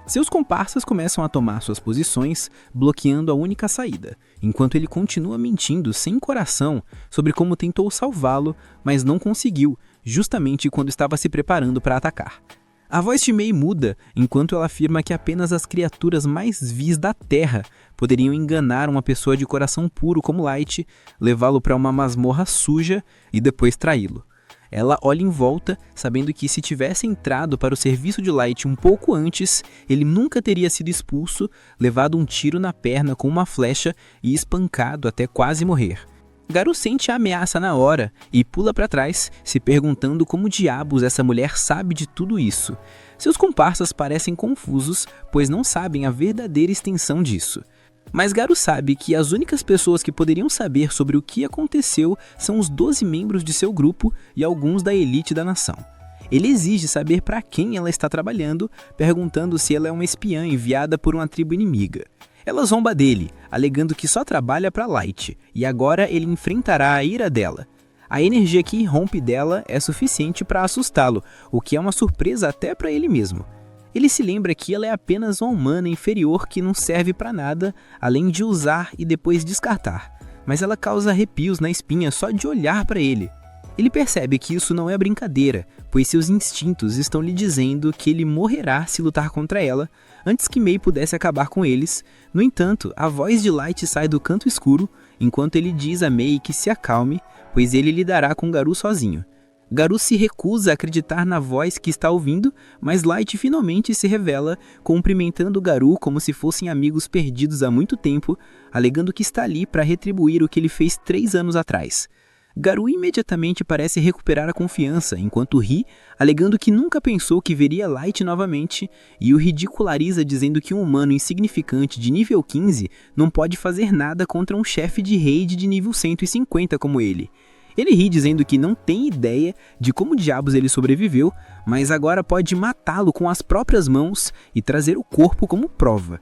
Seus comparsas começam a tomar suas posições, bloqueando a única saída, enquanto ele continua mentindo sem coração sobre como tentou salvá-lo, mas não conseguiu, justamente quando estava se preparando para atacar. A voz de Mei muda, enquanto ela afirma que apenas as criaturas mais vis da Terra poderiam enganar uma pessoa de coração puro como Light, levá-lo para uma masmorra suja e depois traí-lo. Ela olha em volta, sabendo que se tivesse entrado para o serviço de Light um pouco antes, ele nunca teria sido expulso, levado um tiro na perna com uma flecha e espancado até quase morrer. Garu sente a ameaça na hora e pula para trás, se perguntando como diabos essa mulher sabe de tudo isso. Seus comparsas parecem confusos, pois não sabem a verdadeira extensão disso. Mas Garu sabe que as únicas pessoas que poderiam saber sobre o que aconteceu são os 12 membros de seu grupo e alguns da elite da nação. Ele exige saber para quem ela está trabalhando, perguntando se ela é uma espiã enviada por uma tribo inimiga. Ela zomba dele, alegando que só trabalha para Light, e agora ele enfrentará a ira dela. A energia que irrompe dela é suficiente para assustá-lo, o que é uma surpresa até para ele mesmo. Ele se lembra que ela é apenas uma humana inferior que não serve para nada, além de usar e depois descartar. Mas ela causa arrepios na espinha só de olhar para ele. Ele percebe que isso não é brincadeira, pois seus instintos estão lhe dizendo que ele morrerá se lutar contra ela, antes que Mei pudesse acabar com eles. No entanto, a voz de Light sai do canto escuro, enquanto ele diz a Mei que se acalme, pois ele lidará com Garu sozinho. Garu se recusa a acreditar na voz que está ouvindo, mas Light finalmente se revela, cumprimentando Garu como se fossem amigos perdidos há muito tempo, alegando que está ali para retribuir o que ele fez 3 anos atrás. Garu imediatamente parece recuperar a confiança, enquanto ri, alegando que nunca pensou que veria Light novamente, e o ridiculariza dizendo que um humano insignificante de nível 15 não pode fazer nada contra um chefe de raid de nível 150 como ele. Ele ri dizendo que não tem ideia de como diabos ele sobreviveu, mas agora pode matá-lo com as próprias mãos e trazer o corpo como prova.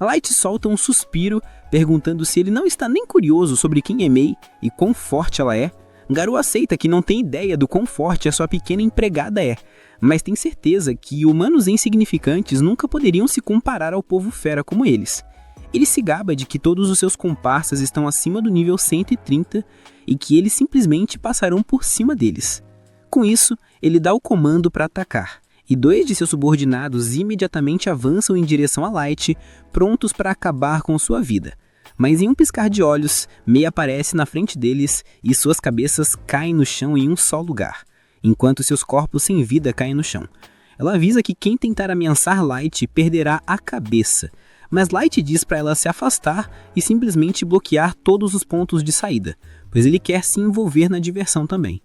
Light solta um suspiro, perguntando se ele não está nem curioso sobre quem é Mei e quão forte ela é. Garu aceita que não tem ideia do quão forte a sua pequena empregada é, mas tem certeza que humanos insignificantes nunca poderiam se comparar ao povo fera como eles. Ele se gaba de que todos os seus comparsas estão acima do nível 130 e que eles simplesmente passarão por cima deles. Com isso, ele dá o comando para atacar, e 2 de seus subordinados imediatamente avançam em direção a Light, prontos para acabar com sua vida. Mas em um piscar de olhos, May aparece na frente deles e suas cabeças caem no chão em um só lugar, enquanto seus corpos sem vida caem no chão. Ela avisa que quem tentar ameaçar Light perderá a cabeça, mas Light diz para ela se afastar e simplesmente bloquear todos os pontos de saída, pois ele quer se envolver na diversão também.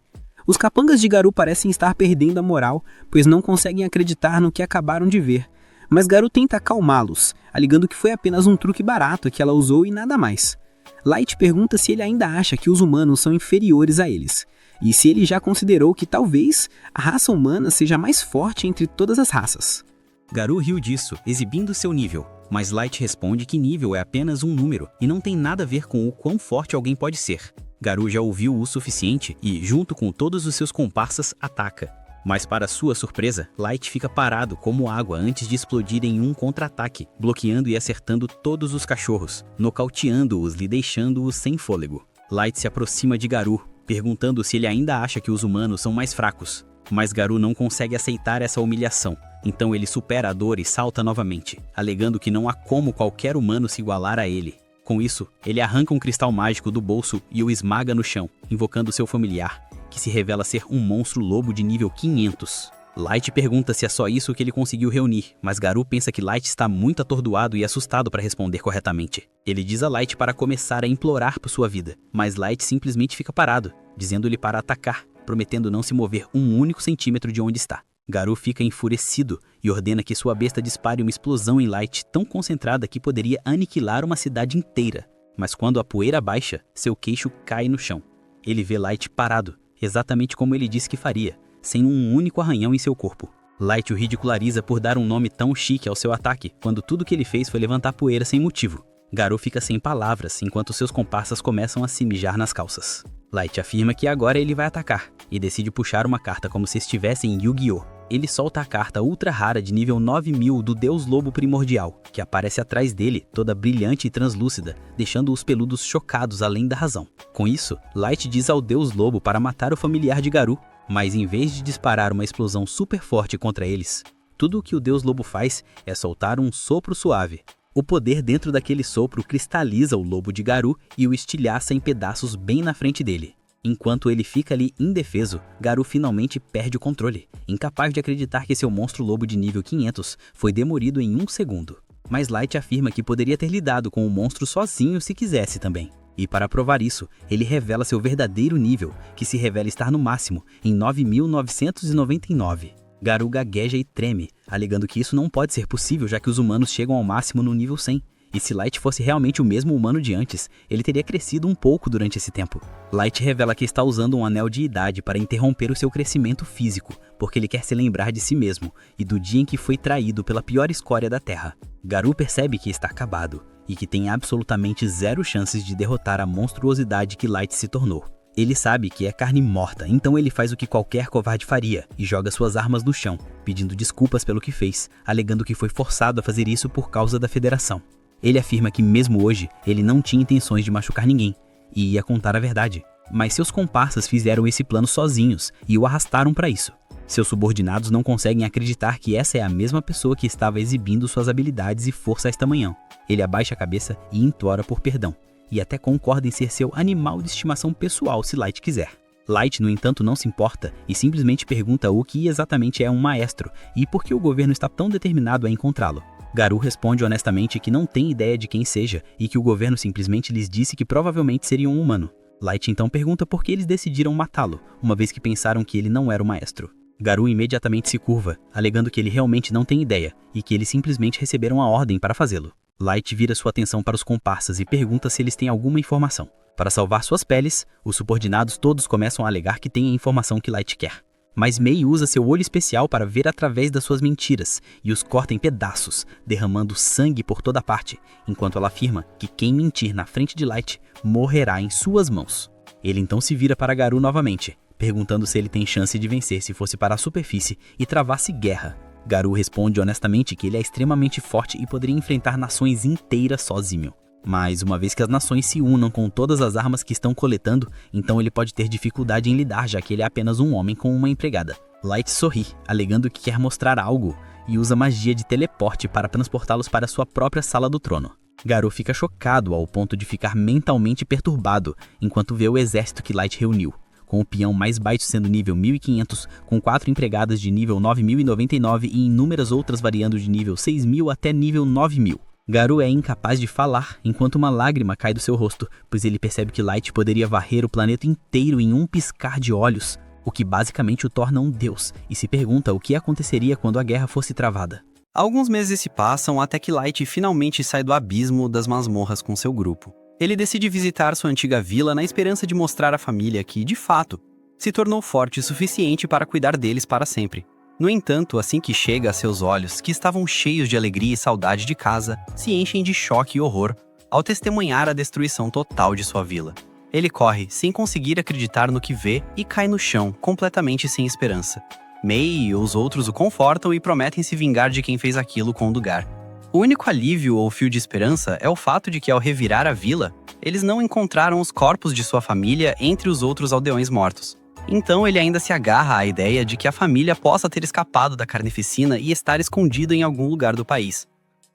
Os capangas de Garou parecem estar perdendo a moral, pois não conseguem acreditar no que acabaram de ver, mas Garou tenta acalmá-los, alegando que foi apenas um truque barato que ela usou e nada mais. Light pergunta se ele ainda acha que os humanos são inferiores a eles, e se ele já considerou que talvez a raça humana seja mais forte entre todas as raças. Garou riu disso, exibindo seu nível, mas Light responde que nível é apenas um número e não tem nada a ver com o quão forte alguém pode ser. Garou já ouviu o suficiente e, junto com todos os seus comparsas, ataca. Mas para sua surpresa, Light fica parado como água antes de explodir em um contra-ataque, bloqueando e acertando todos os cachorros, nocauteando-os e deixando-os sem fôlego. Light se aproxima de Garou, perguntando se ele ainda acha que os humanos são mais fracos. Mas Garou não consegue aceitar essa humilhação, então ele supera a dor e salta novamente, alegando que não há como qualquer humano se igualar a ele. Com isso, ele arranca um cristal mágico do bolso e o esmaga no chão, invocando seu familiar, que se revela ser um monstro lobo de nível 500. Light pergunta se é só isso que ele conseguiu reunir, mas Garou pensa que Light está muito atordoado e assustado para responder corretamente. Ele diz a Light para começar a implorar por sua vida, mas Light simplesmente fica parado, dizendo-lhe para atacar, prometendo não se mover um único centímetro de onde está. Garou fica enfurecido e ordena que sua besta dispare uma explosão em Light tão concentrada que poderia aniquilar uma cidade inteira. Mas quando a poeira baixa, seu queixo cai no chão. Ele vê Light parado, exatamente como ele disse que faria, sem um único arranhão em seu corpo. Light o ridiculariza por dar um nome tão chique ao seu ataque, quando tudo que ele fez foi levantar poeira sem motivo. Garou fica sem palavras, enquanto seus comparsas começam a se mijar nas calças. Light afirma que agora ele vai atacar, e decide puxar uma carta como se estivesse em Yu-Gi-Oh! Ele solta a carta ultra rara de nível 9000 do Deus Lobo Primordial, que aparece atrás dele, toda brilhante e translúcida, deixando os peludos chocados além da razão. Com isso, Light diz ao Deus Lobo para matar o familiar de Garou, mas em vez de disparar uma explosão super forte contra eles, tudo o que o Deus Lobo faz é soltar um sopro suave. O poder dentro daquele sopro cristaliza o lobo de Garou e o estilhaça em pedaços bem na frente dele. Enquanto ele fica ali indefeso, Garou finalmente perde o controle, incapaz de acreditar que seu monstro lobo de nível 500 foi demolido em um segundo. Mas Light afirma que poderia ter lidado com o monstro sozinho se quisesse também. E para provar isso, ele revela seu verdadeiro nível, que se revela estar no máximo, em 9.999. Garou gagueja e treme, alegando que isso não pode ser possível já que os humanos chegam ao máximo no nível 100. E se Light fosse realmente o mesmo humano de antes, ele teria crescido um pouco durante esse tempo. Light revela que está usando um anel de idade para interromper o seu crescimento físico, porque ele quer se lembrar de si mesmo e do dia em que foi traído pela pior escória da Terra. Garou percebe que está acabado e que tem absolutamente zero chances de derrotar a monstruosidade que Light se tornou. Ele sabe que é carne morta, então ele faz o que qualquer covarde faria e joga suas armas no chão, pedindo desculpas pelo que fez, alegando que foi forçado a fazer isso por causa da Federação. Ele afirma que mesmo hoje, ele não tinha intenções de machucar ninguém, e ia contar a verdade. Mas seus comparsas fizeram esse plano sozinhos e o arrastaram para isso. Seus subordinados não conseguem acreditar que essa é a mesma pessoa que estava exibindo suas habilidades e força esta manhã. Ele abaixa a cabeça e implora por perdão, e até concorda em ser seu animal de estimação pessoal se Light quiser. Light, no entanto, não se importa e simplesmente pergunta o que exatamente é um maestro e por que o governo está tão determinado a encontrá-lo. Garou responde honestamente que não tem ideia de quem seja e que o governo simplesmente lhes disse que provavelmente seria um humano. Light então pergunta por que eles decidiram matá-lo, uma vez que pensaram que ele não era o maestro. Garou imediatamente se curva, alegando que ele realmente não tem ideia e que eles simplesmente receberam a ordem para fazê-lo. Light vira sua atenção para os comparsas e pergunta se eles têm alguma informação. Para salvar suas peles, os subordinados todos começam a alegar que têm a informação que Light quer. Mas May usa seu olho especial para ver através das suas mentiras e os corta em pedaços, derramando sangue por toda parte, enquanto ela afirma que quem mentir na frente de Light morrerá em suas mãos. Ele então se vira para Garou novamente, perguntando se ele tem chance de vencer se fosse para a superfície e travasse guerra. Garou responde honestamente que ele é extremamente forte e poderia enfrentar nações inteiras sozinho. Mas uma vez que as nações se unam com todas as armas que estão coletando, então ele pode ter dificuldade em lidar, já que ele é apenas um homem com uma empregada. Light sorri, alegando que quer mostrar algo, e usa magia de teleporte para transportá-los para sua própria sala do trono. Garou fica chocado ao ponto de ficar mentalmente perturbado enquanto vê o exército que Light reuniu, com o peão mais baixo sendo nível 1500, com 4 empregadas de nível 9099 e inúmeras outras variando de nível 6000 até nível 9000. Garou é incapaz de falar enquanto uma lágrima cai do seu rosto, pois ele percebe que Light poderia varrer o planeta inteiro em um piscar de olhos, o que basicamente o torna um deus, e se pergunta o que aconteceria quando a guerra fosse travada. Alguns meses se passam até que Light finalmente sai do abismo das masmorras com seu grupo. Ele decide visitar sua antiga vila na esperança de mostrar à família que, de fato, se tornou forte o suficiente para cuidar deles para sempre. No entanto, assim que chega a seus olhos, que estavam cheios de alegria e saudade de casa, se enchem de choque e horror ao testemunhar a destruição total de sua vila. Ele corre, sem conseguir acreditar no que vê, e cai no chão, completamente sem esperança. May e os outros o confortam e prometem se vingar de quem fez aquilo com o Dugar. O único alívio ou fio de esperança é o fato de que, ao revirar a vila, eles não encontraram os corpos de sua família entre os outros aldeões mortos. Então ele ainda se agarra à ideia de que a família possa ter escapado da carnificina e estar escondida em algum lugar do país.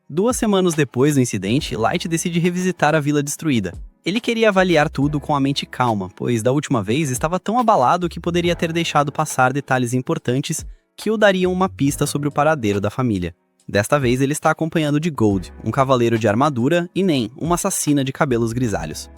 2 semanas depois do incidente, Light decide revisitar a vila destruída. Ele queria avaliar tudo com a mente calma, pois da última vez estava tão abalado que poderia ter deixado passar detalhes importantes que o dariam uma pista sobre o paradeiro da família. Desta vez ele está acompanhado de Gold, um cavaleiro de armadura, e Nen, uma assassina de cabelos grisalhos.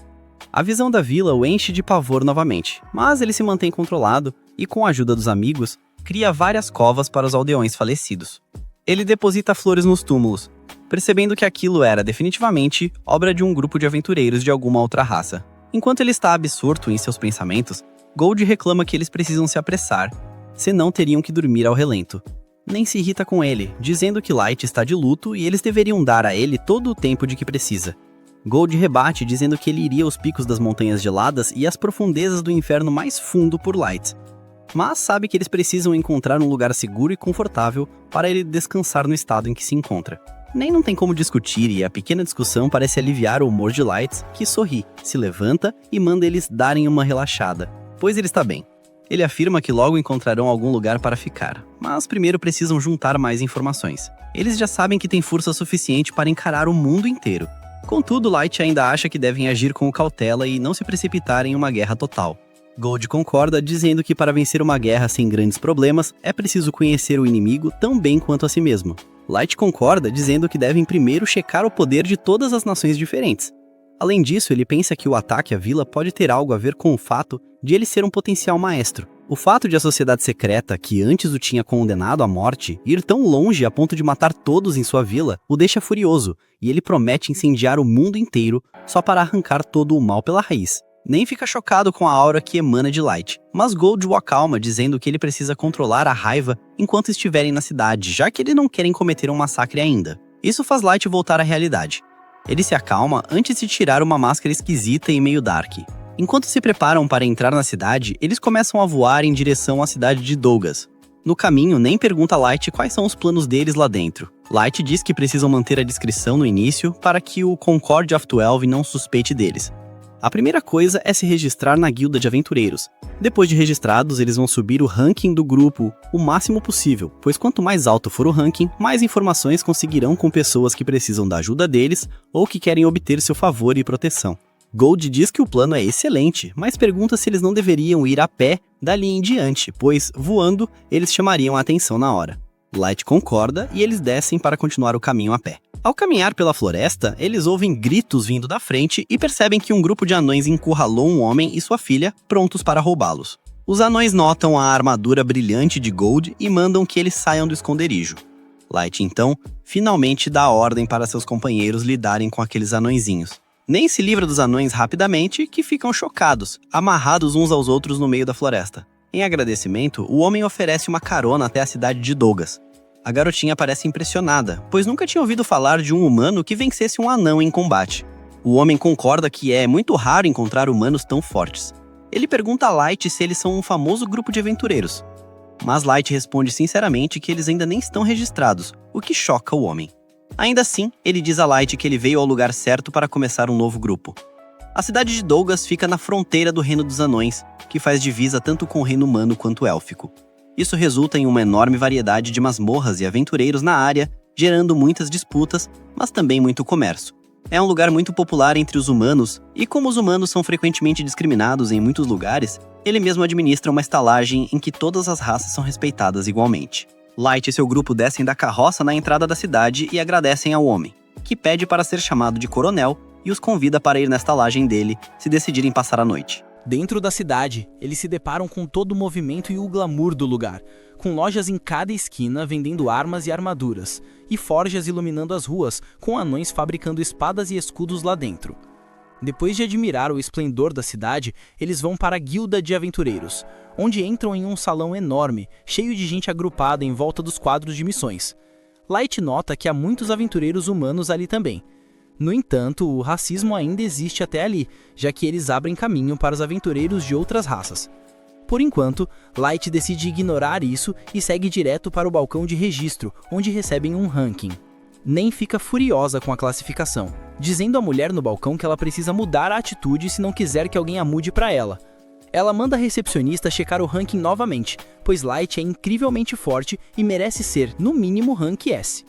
A visão da vila o enche de pavor novamente, mas ele se mantém controlado e, com a ajuda dos amigos, cria várias covas para os aldeões falecidos. Ele deposita flores nos túmulos, percebendo que aquilo era definitivamente obra de um grupo de aventureiros de alguma outra raça. Enquanto ele está absorto em seus pensamentos, Gold reclama que eles precisam se apressar, senão teriam que dormir ao relento. Nem se irrita com ele, dizendo que Light está de luto e eles deveriam dar a ele todo o tempo de que precisa. Gold rebate dizendo que ele iria aos picos das montanhas geladas e às profundezas do inferno mais fundo por Light, mas sabe que eles precisam encontrar um lugar seguro e confortável para ele descansar no estado em que se encontra. Nem não tem como discutir e a pequena discussão parece aliviar o humor de Light, que sorri, se levanta e manda eles darem uma relaxada, pois ele está bem. Ele afirma que logo encontrarão algum lugar para ficar, mas primeiro precisam juntar mais informações. Eles já sabem que têm força suficiente para encarar o mundo inteiro. Contudo, Light ainda acha que devem agir com cautela e não se precipitar em uma guerra total. Gold concorda, dizendo que para vencer uma guerra sem grandes problemas, é preciso conhecer o inimigo tão bem quanto a si mesmo. Light concorda, dizendo que devem primeiro checar o poder de todas as nações diferentes. Além disso, ele pensa que o ataque à vila pode ter algo a ver com o fato de ele ser um potencial maestro. O fato de a sociedade secreta, que antes o tinha condenado à morte, ir tão longe a ponto de matar todos em sua vila, o deixa furioso, e ele promete incendiar o mundo inteiro só para arrancar todo o mal pela raiz. Nem fica chocado com a aura que emana de Light, mas Gold o acalma, dizendo que ele precisa controlar a raiva enquanto estiverem na cidade, já que eles não querem cometer um massacre ainda. Isso faz Light voltar à realidade. Ele se acalma antes de tirar uma máscara esquisita e meio dark. Enquanto se preparam para entrar na cidade, eles começam a voar em direção à cidade de Dougas. No caminho, Nen pergunta a Light quais são os planos deles lá dentro. Light diz que precisam manter a discrição no início para que o Concord of 12 não suspeite deles. A primeira coisa é se registrar na guilda de aventureiros. Depois de registrados, eles vão subir o ranking do grupo o máximo possível, pois quanto mais alto for o ranking, mais informações conseguirão com pessoas que precisam da ajuda deles ou que querem obter seu favor e proteção. Gold diz que o plano é excelente, mas pergunta se eles não deveriam ir a pé dali em diante, pois, voando, eles chamariam a atenção na hora. Light concorda e eles descem para continuar o caminho a pé. Ao caminhar pela floresta, eles ouvem gritos vindo da frente e percebem que um grupo de anões encurralou um homem e sua filha, prontos para roubá-los. Os anões notam a armadura brilhante de Gold e mandam que eles saiam do esconderijo. Light, então, finalmente dá ordem para seus companheiros lidarem com aqueles anõezinhos. Nem se livra dos anões rapidamente, que ficam chocados, amarrados uns aos outros no meio da floresta. Em agradecimento, o homem oferece uma carona até a cidade de Dougas. A garotinha parece impressionada, pois nunca tinha ouvido falar de um humano que vencesse um anão em combate. O homem concorda que é muito raro encontrar humanos tão fortes. Ele pergunta a Light se eles são um famoso grupo de aventureiros. Mas Light responde sinceramente que eles ainda nem estão registrados, o que choca o homem. Ainda assim, ele diz a Light que ele veio ao lugar certo para começar um novo grupo. A cidade de Dougas fica na fronteira do Reino dos Anões, que faz divisa tanto com o reino humano quanto élfico. Isso resulta em uma enorme variedade de masmorras e aventureiros na área, gerando muitas disputas, mas também muito comércio. É um lugar muito popular entre os humanos, e como os humanos são frequentemente discriminados em muitos lugares, ele mesmo administra uma estalagem em que todas as raças são respeitadas igualmente. Light e seu grupo descem da carroça na entrada da cidade e agradecem ao homem, que pede para ser chamado de coronel e os convida para ir na estalagem dele se decidirem passar a noite. Dentro da cidade, eles se deparam com todo o movimento e o glamour do lugar, com lojas em cada esquina vendendo armas e armaduras, e forjas iluminando as ruas, com anões fabricando espadas e escudos lá dentro. Depois de admirar o esplendor da cidade, eles vão para a Guilda de Aventureiros, onde entram em um salão enorme, cheio de gente agrupada em volta dos quadros de missões. Light nota que há muitos aventureiros humanos ali também. No entanto, o racismo ainda existe até ali, já que eles abrem caminho para os aventureiros de outras raças. Por enquanto, Light decide ignorar isso e segue direto para o balcão de registro, onde recebem um ranking. Nen fica furiosa com a classificação, dizendo à mulher no balcão que ela precisa mudar a atitude se não quiser que alguém a mude para ela. Ela manda a recepcionista checar o ranking novamente, pois Light é incrivelmente forte e merece ser, no mínimo, rank S.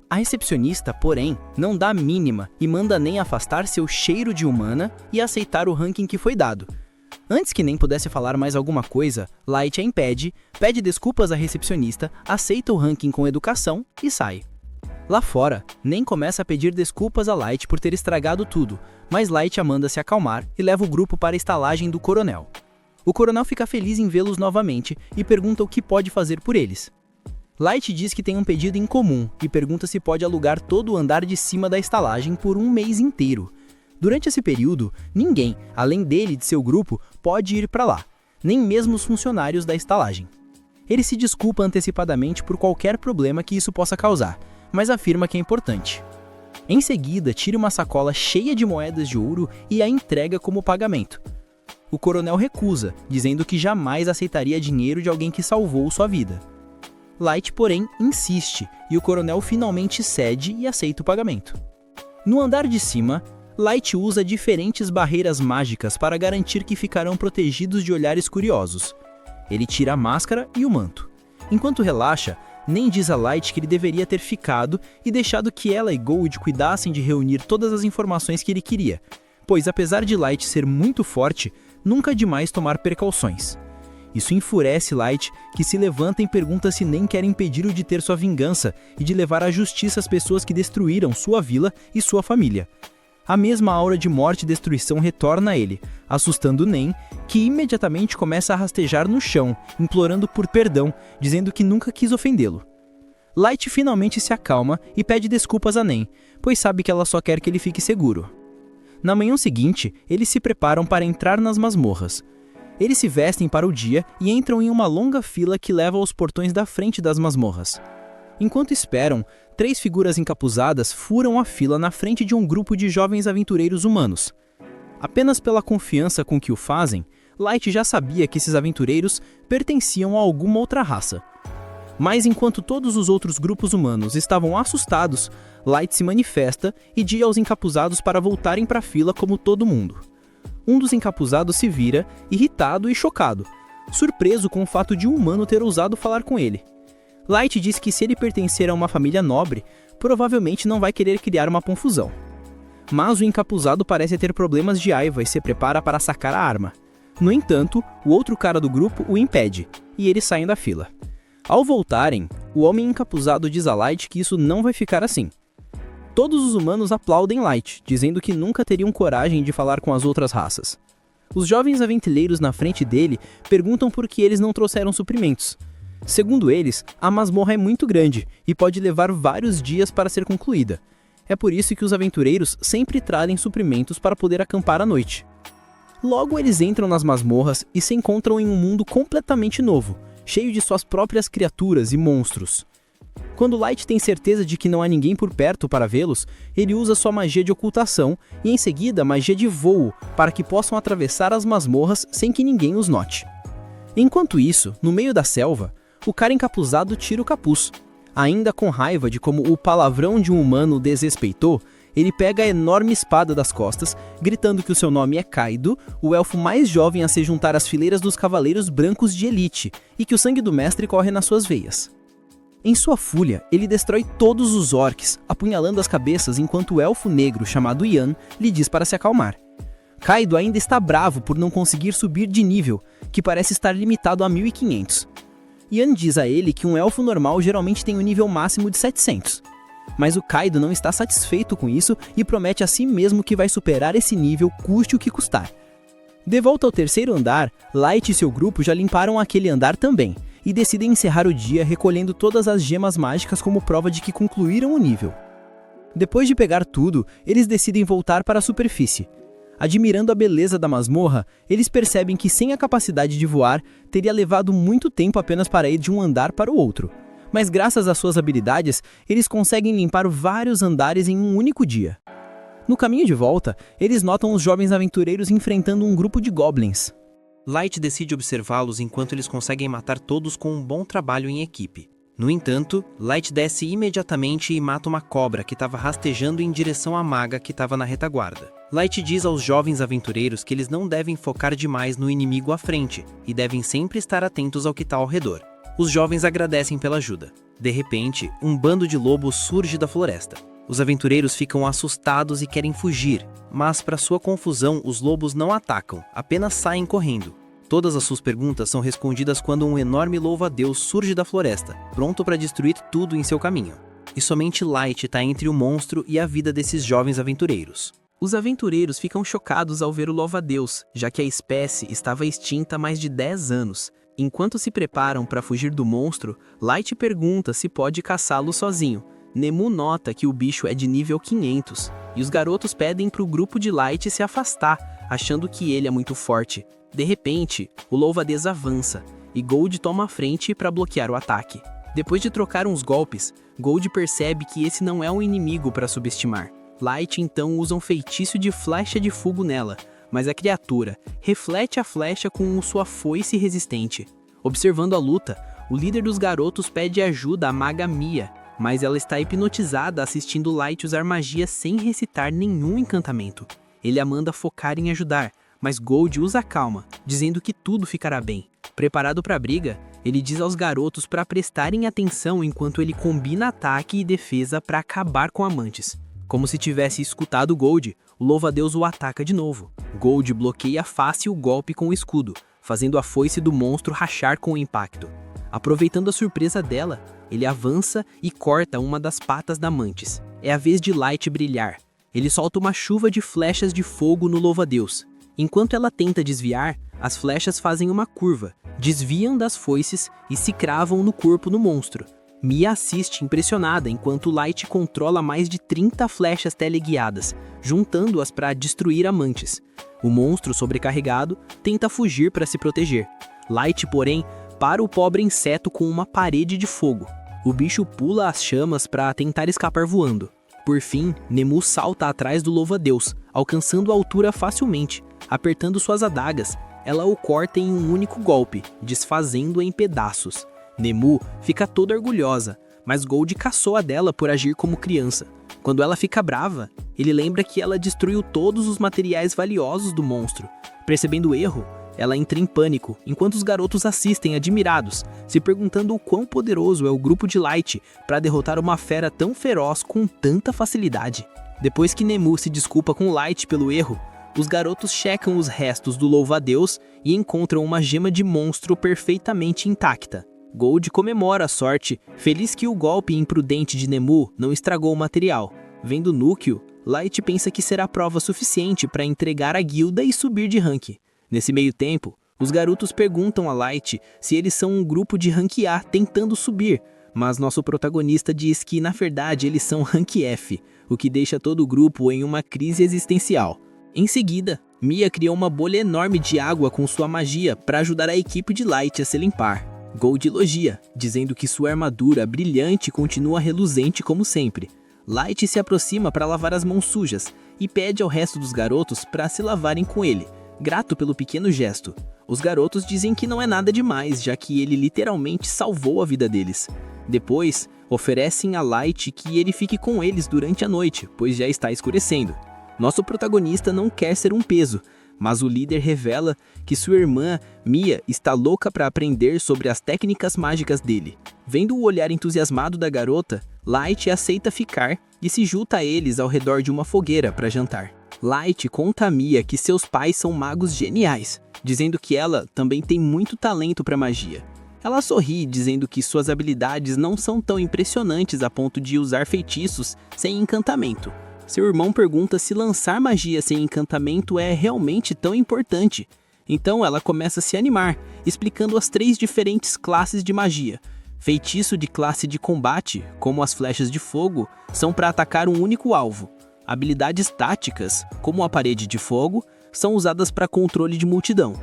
A recepcionista, porém, não dá a mínima e manda Nen afastar seu cheiro de humana e aceitar o ranking que foi dado. Antes que Nen pudesse falar mais alguma coisa, Light a impede, pede desculpas à recepcionista, aceita o ranking com educação e sai. Lá fora, Nen começa a pedir desculpas a Light por ter estragado tudo, mas Light a manda se acalmar e leva o grupo para a estalagem do coronel. O coronel fica feliz em vê-los novamente e pergunta o que pode fazer por eles. Light diz que tem um pedido em comum e pergunta se pode alugar todo o andar de cima da estalagem por um mês inteiro. Durante esse período, ninguém, além dele e de seu grupo, pode ir para lá, nem mesmo os funcionários da estalagem. Ele se desculpa antecipadamente por qualquer problema que isso possa causar, mas afirma que é importante. Em seguida, tira uma sacola cheia de moedas de ouro e a entrega como pagamento. O coronel recusa, dizendo que jamais aceitaria dinheiro de alguém que salvou sua vida. Light, porém, insiste, e o coronel finalmente cede e aceita o pagamento. No andar de cima, Light usa diferentes barreiras mágicas para garantir que ficarão protegidos de olhares curiosos. Ele tira a máscara e o manto. Enquanto relaxa, Nen diz a Light que ele deveria ter ficado e deixado que ela e Gold cuidassem de reunir todas as informações que ele queria, pois apesar de Light ser muito forte, nunca é demais tomar precauções. Isso enfurece Light, que se levanta e pergunta se Nen quer impedir-o de ter sua vingança e de levar à justiça as pessoas que destruíram sua vila e sua família. A mesma aura de morte e destruição retorna a ele, assustando Nen, que imediatamente começa a rastejar no chão, implorando por perdão, dizendo que nunca quis ofendê-lo. Light finalmente se acalma e pede desculpas a Nen, pois sabe que ela só quer que ele fique seguro. Na manhã seguinte, eles se preparam para entrar nas masmorras. Eles se vestem para o dia e entram em uma longa fila que leva aos portões da frente das masmorras. Enquanto esperam, 3 figuras encapuzadas furam a fila na frente de um grupo de jovens aventureiros humanos. Apenas pela confiança com que o fazem, Light já sabia que esses aventureiros pertenciam a alguma outra raça. Mas enquanto todos os outros grupos humanos estavam assustados, Light se manifesta e diz aos encapuzados para voltarem para a fila como todo mundo. Um dos encapuzados se vira, irritado e chocado, surpreso com o fato de um humano ter ousado falar com ele. Light diz que se ele pertencer a uma família nobre, provavelmente não vai querer criar uma confusão. Mas o encapuzado parece ter problemas de raiva e se prepara para sacar a arma. No entanto, o outro cara do grupo o impede, e eles saem da fila. Ao voltarem, o homem encapuzado diz a Light que isso não vai ficar assim. Todos os humanos aplaudem Light, dizendo que nunca teriam coragem de falar com as outras raças. Os jovens aventureiros na frente dele perguntam por que eles não trouxeram suprimentos. Segundo eles, a masmorra é muito grande e pode levar vários dias para ser concluída. É por isso que os aventureiros sempre trazem suprimentos para poder acampar à noite. Logo eles entram nas masmorras e se encontram em um mundo completamente novo, cheio de suas próprias criaturas e monstros. Quando Light tem certeza de que não há ninguém por perto para vê-los, ele usa sua magia de ocultação e em seguida magia de voo para que possam atravessar as masmorras sem que ninguém os note. Enquanto isso, no meio da selva, o cara encapuzado tira o capuz. Ainda com raiva de como o palavrão de um humano o desrespeitou, ele pega a enorme espada das costas, gritando que o seu nome é Kaido, o elfo mais jovem a se juntar às fileiras dos cavaleiros brancos de elite, e que o sangue do mestre corre nas suas veias. Em sua fúria, ele destrói todos os orcs, apunhalando as cabeças enquanto o elfo negro chamado Ian lhe diz para se acalmar. Kaido ainda está bravo por não conseguir subir de nível, que parece estar limitado a 1500. Ian diz a ele que um elfo normal geralmente tem um nível máximo de 700. Mas o Kaido não está satisfeito com isso e promete a si mesmo que vai superar esse nível custe o que custar. De volta ao terceiro andar, Light e seu grupo já limparam aquele andar também, e decidem encerrar o dia recolhendo todas as gemas mágicas como prova de que concluíram o nível. Depois de pegar tudo, eles decidem voltar para a superfície. Admirando a beleza da masmorra, eles percebem que sem a capacidade de voar, teria levado muito tempo apenas para ir de um andar para o outro. Mas graças às suas habilidades, eles conseguem limpar vários andares em um único dia. No caminho de volta, eles notam os jovens aventureiros enfrentando um grupo de goblins. Light decide observá-los enquanto eles conseguem matar todos com um bom trabalho em equipe. No entanto, Light desce imediatamente e mata uma cobra que estava rastejando em direção à maga que estava na retaguarda. Light diz aos jovens aventureiros que eles não devem focar demais no inimigo à frente e devem sempre estar atentos ao que está ao redor. Os jovens agradecem pela ajuda. De repente, um bando de lobos surge da floresta. Os aventureiros ficam assustados e querem fugir, mas para sua confusão, os lobos não atacam, apenas saem correndo. Todas as suas perguntas são respondidas quando um enorme louva-a-Deus surge da floresta, pronto para destruir tudo em seu caminho. E somente Light está entre o monstro e a vida desses jovens aventureiros. Os aventureiros ficam chocados ao ver o louva-a-Deus, já que a espécie estava extinta há mais de 10 anos. Enquanto se preparam para fugir do monstro, Light pergunta se pode caçá-lo sozinho. Nemu nota que o bicho é de nível 500, e os garotos pedem para o grupo de Light se afastar, achando que ele é muito forte. De repente, o louva-a-Deus avança, e Gold toma a frente para bloquear o ataque. Depois de trocar uns golpes, Gold percebe que esse não é um inimigo para subestimar. Light então usa um feitiço de flecha de fogo nela, mas a criatura reflete a flecha com sua foice resistente. Observando a luta, o líder dos garotos pede ajuda à maga Mia, mas ela está hipnotizada assistindo Light usar magia sem recitar nenhum encantamento. Ele a manda focar em ajudar, mas Gold usa a calma, dizendo que tudo ficará bem. Preparado para a briga, ele diz aos garotos para prestarem atenção enquanto ele combina ataque e defesa para acabar com Amantes. Como se tivesse escutado Gold, o louva-a-Deus o ataca de novo. Gold bloqueia fácil o golpe com o escudo, fazendo a foice do monstro rachar com o impacto. Aproveitando a surpresa dela, ele avança e corta uma das patas da Mantis. É a vez de Light brilhar. Ele solta uma chuva de flechas de fogo no louva-a-Deus. Enquanto ela tenta desviar, as flechas fazem uma curva, desviam das foices e se cravam no corpo do monstro. Mia assiste impressionada enquanto Light controla mais de 30 flechas teleguiadas, juntando-as para destruir Amantes. O monstro, sobrecarregado, tenta fugir para se proteger. Light, porém, para o pobre inseto com uma parede de fogo. O bicho pula as chamas para tentar escapar voando. Por fim, Nemu salta atrás do louva-a-Deus, alcançando a altura facilmente. Apertando suas adagas, ela o corta em um único golpe, desfazendo-a em pedaços. Nemu fica toda orgulhosa, mas Gold caçou a dela por agir como criança. Quando ela fica brava, ele lembra que ela destruiu todos os materiais valiosos do monstro. Percebendo o erro, ela entra em pânico, enquanto os garotos assistem admirados, se perguntando o quão poderoso é o grupo de Light para derrotar uma fera tão feroz com tanta facilidade. Depois que Nemu se desculpa com Light pelo erro, os garotos checam os restos do louva-a-Deus e encontram uma gema de monstro perfeitamente intacta. Gold comemora a sorte, feliz que o golpe imprudente de Nemu não estragou o material. Vendo o núcleo, Light pensa que será prova suficiente para entregar a guilda e subir de rank. Nesse meio tempo, os garotos perguntam a Light se eles são um grupo de rank A tentando subir, mas nosso protagonista diz que na verdade eles são rank F, o que deixa todo o grupo em uma crise existencial. Em seguida, Mia cria uma bolha enorme de água com sua magia para ajudar a equipe de Light a se limpar. Gold elogia, dizendo que sua armadura brilhante continua reluzente como sempre. Light se aproxima para lavar as mãos sujas e pede ao resto dos garotos para se lavarem com ele, grato pelo pequeno gesto. Os garotos dizem que não é nada demais, já que ele literalmente salvou a vida deles. Depois, oferecem a Light que ele fique com eles durante a noite, pois já está escurecendo. Nosso protagonista não quer ser um peso, Mas o líder revela que sua irmã, Mia, está louca para aprender sobre as técnicas mágicas dele. Vendo o olhar entusiasmado da garota, Light aceita ficar e se junta a eles ao redor de uma fogueira para jantar. Light conta a Mia que seus pais são magos geniais, dizendo que ela também tem muito talento para magia. Ela sorri, dizendo que suas habilidades não são tão impressionantes a ponto de usar feitiços sem encantamento. Seu irmão pergunta se lançar magia sem encantamento é realmente tão importante. Então ela começa a se animar, explicando as 3 diferentes classes de magia. Feitiço de classe de combate, como as flechas de fogo, são para atacar um único alvo. Habilidades táticas, como a parede de fogo, são usadas para controle de multidão.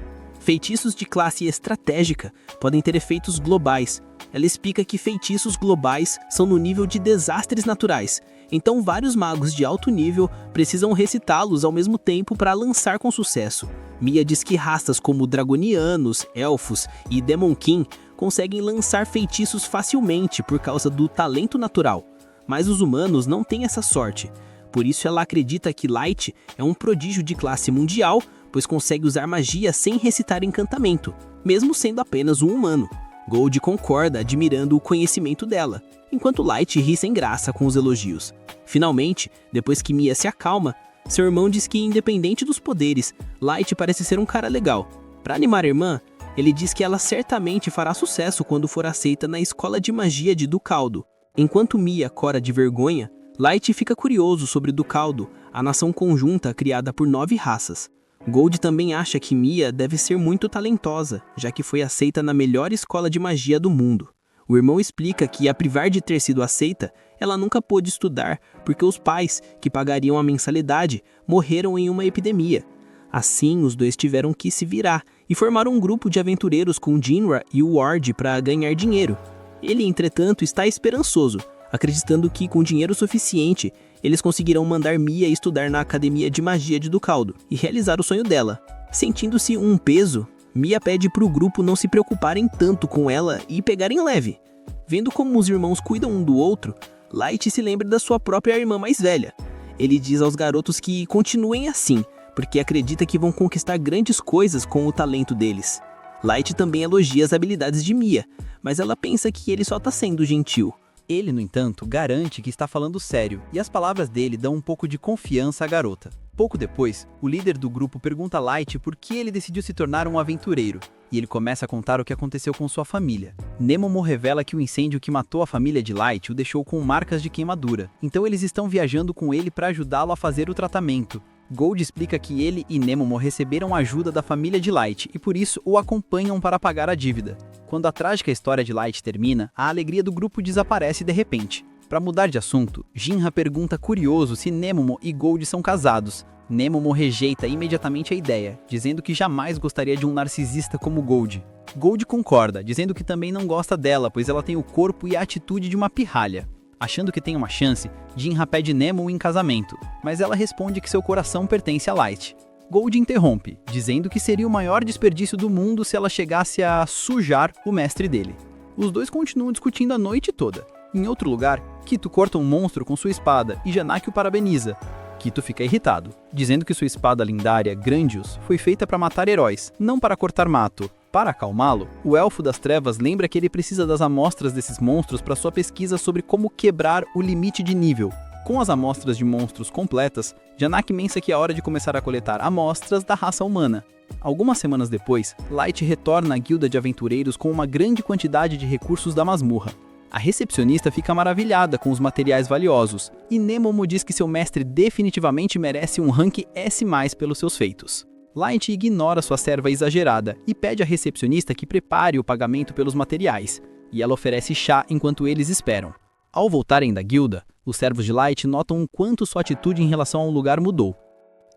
Feitiços de classe estratégica podem ter efeitos globais. Ela explica que feitiços globais são no nível de desastres naturais, então vários magos de alto nível precisam recitá-los ao mesmo tempo para lançar com sucesso. Mia diz que raças como dragonianos, elfos e demonkin conseguem lançar feitiços facilmente por causa do talento natural, mas os humanos não têm essa sorte. Por isso ela acredita que Light é um prodígio de classe mundial, pois consegue usar magia sem recitar encantamento, mesmo sendo apenas um humano. Gold concorda, admirando o conhecimento dela, enquanto Light ri sem graça com os elogios. Finalmente, depois que Mia se acalma, seu irmão diz que, independente dos poderes, Light parece ser um cara legal. Para animar a irmã, ele diz que ela certamente fará sucesso quando for aceita na escola de magia de Ducaldo. Enquanto Mia cora de vergonha, Light fica curioso sobre Ducaldo, a nação conjunta criada por 9 raças. Gold também acha que Mia deve ser muito talentosa, já que foi aceita na melhor escola de magia do mundo. O irmão explica que, apesar de ter sido aceita, ela nunca pôde estudar porque os pais, que pagariam a mensalidade, morreram em uma epidemia. Assim, os dois tiveram que se virar e formaram um grupo de aventureiros com Jinra e o Ward para ganhar dinheiro. Ele, entretanto, está esperançoso, acreditando que, com dinheiro suficiente, eles conseguirão mandar Mia estudar na Academia de Magia de Ducaldo e realizar o sonho dela. Sentindo-se um peso, Mia pede para o grupo não se preocuparem tanto com ela e pegarem leve. Vendo como os irmãos cuidam um do outro, Light se lembra da sua própria irmã mais velha. Ele diz aos garotos que continuem assim, porque acredita que vão conquistar grandes coisas com o talento deles. Light também elogia as habilidades de Mia, mas ela pensa que ele só está sendo gentil. Ele, no entanto, garante que está falando sério, e as palavras dele dão um pouco de confiança à garota. Pouco depois, o líder do grupo pergunta a Light por que ele decidiu se tornar um aventureiro, e ele começa a contar o que aconteceu com sua família. Nemomo revela que o incêndio que matou a família de Light o deixou com marcas de queimadura, então eles estão viajando com ele para ajudá-lo a fazer o tratamento. Gold explica que ele e Nemomo receberam ajuda da família de Light e por isso o acompanham para pagar a dívida. Quando a trágica história de Light termina, a alegria do grupo desaparece de repente. Para mudar de assunto, Jinra pergunta curioso se Nemomo e Gold são casados. Nemomo rejeita imediatamente a ideia, dizendo que jamais gostaria de um narcisista como Gold. Gold concorda, dizendo que também não gosta dela, pois ela tem o corpo e a atitude de uma pirralha. Achando que tem uma chance, Jinra pede Nemomo em casamento, mas ela responde que seu coração pertence a Light. Gold interrompe, dizendo que seria o maior desperdício do mundo se ela chegasse a sujar o mestre dele. Os dois continuam discutindo a noite toda. Em outro lugar, Kito corta um monstro com sua espada e Janaki o parabeniza. Kito fica irritado, dizendo que sua espada lendária, Grandius, foi feita para matar heróis, não para cortar mato. Para acalmá-lo, o Elfo das Trevas lembra que ele precisa das amostras desses monstros para sua pesquisa sobre como quebrar o limite de nível. Com as amostras de monstros completas, Janaki pensa que é hora de começar a coletar amostras da raça humana. Algumas semanas depois, Light retorna à guilda de aventureiros com uma grande quantidade de recursos da masmorra. A recepcionista fica maravilhada com os materiais valiosos, e Nemomo diz que seu mestre definitivamente merece um rank S+, pelos seus feitos. Light ignora sua serva exagerada e pede à recepcionista que prepare o pagamento pelos materiais, e ela oferece chá enquanto eles esperam. Ao voltarem da guilda, os servos de Light notam o quanto sua atitude em relação ao lugar mudou.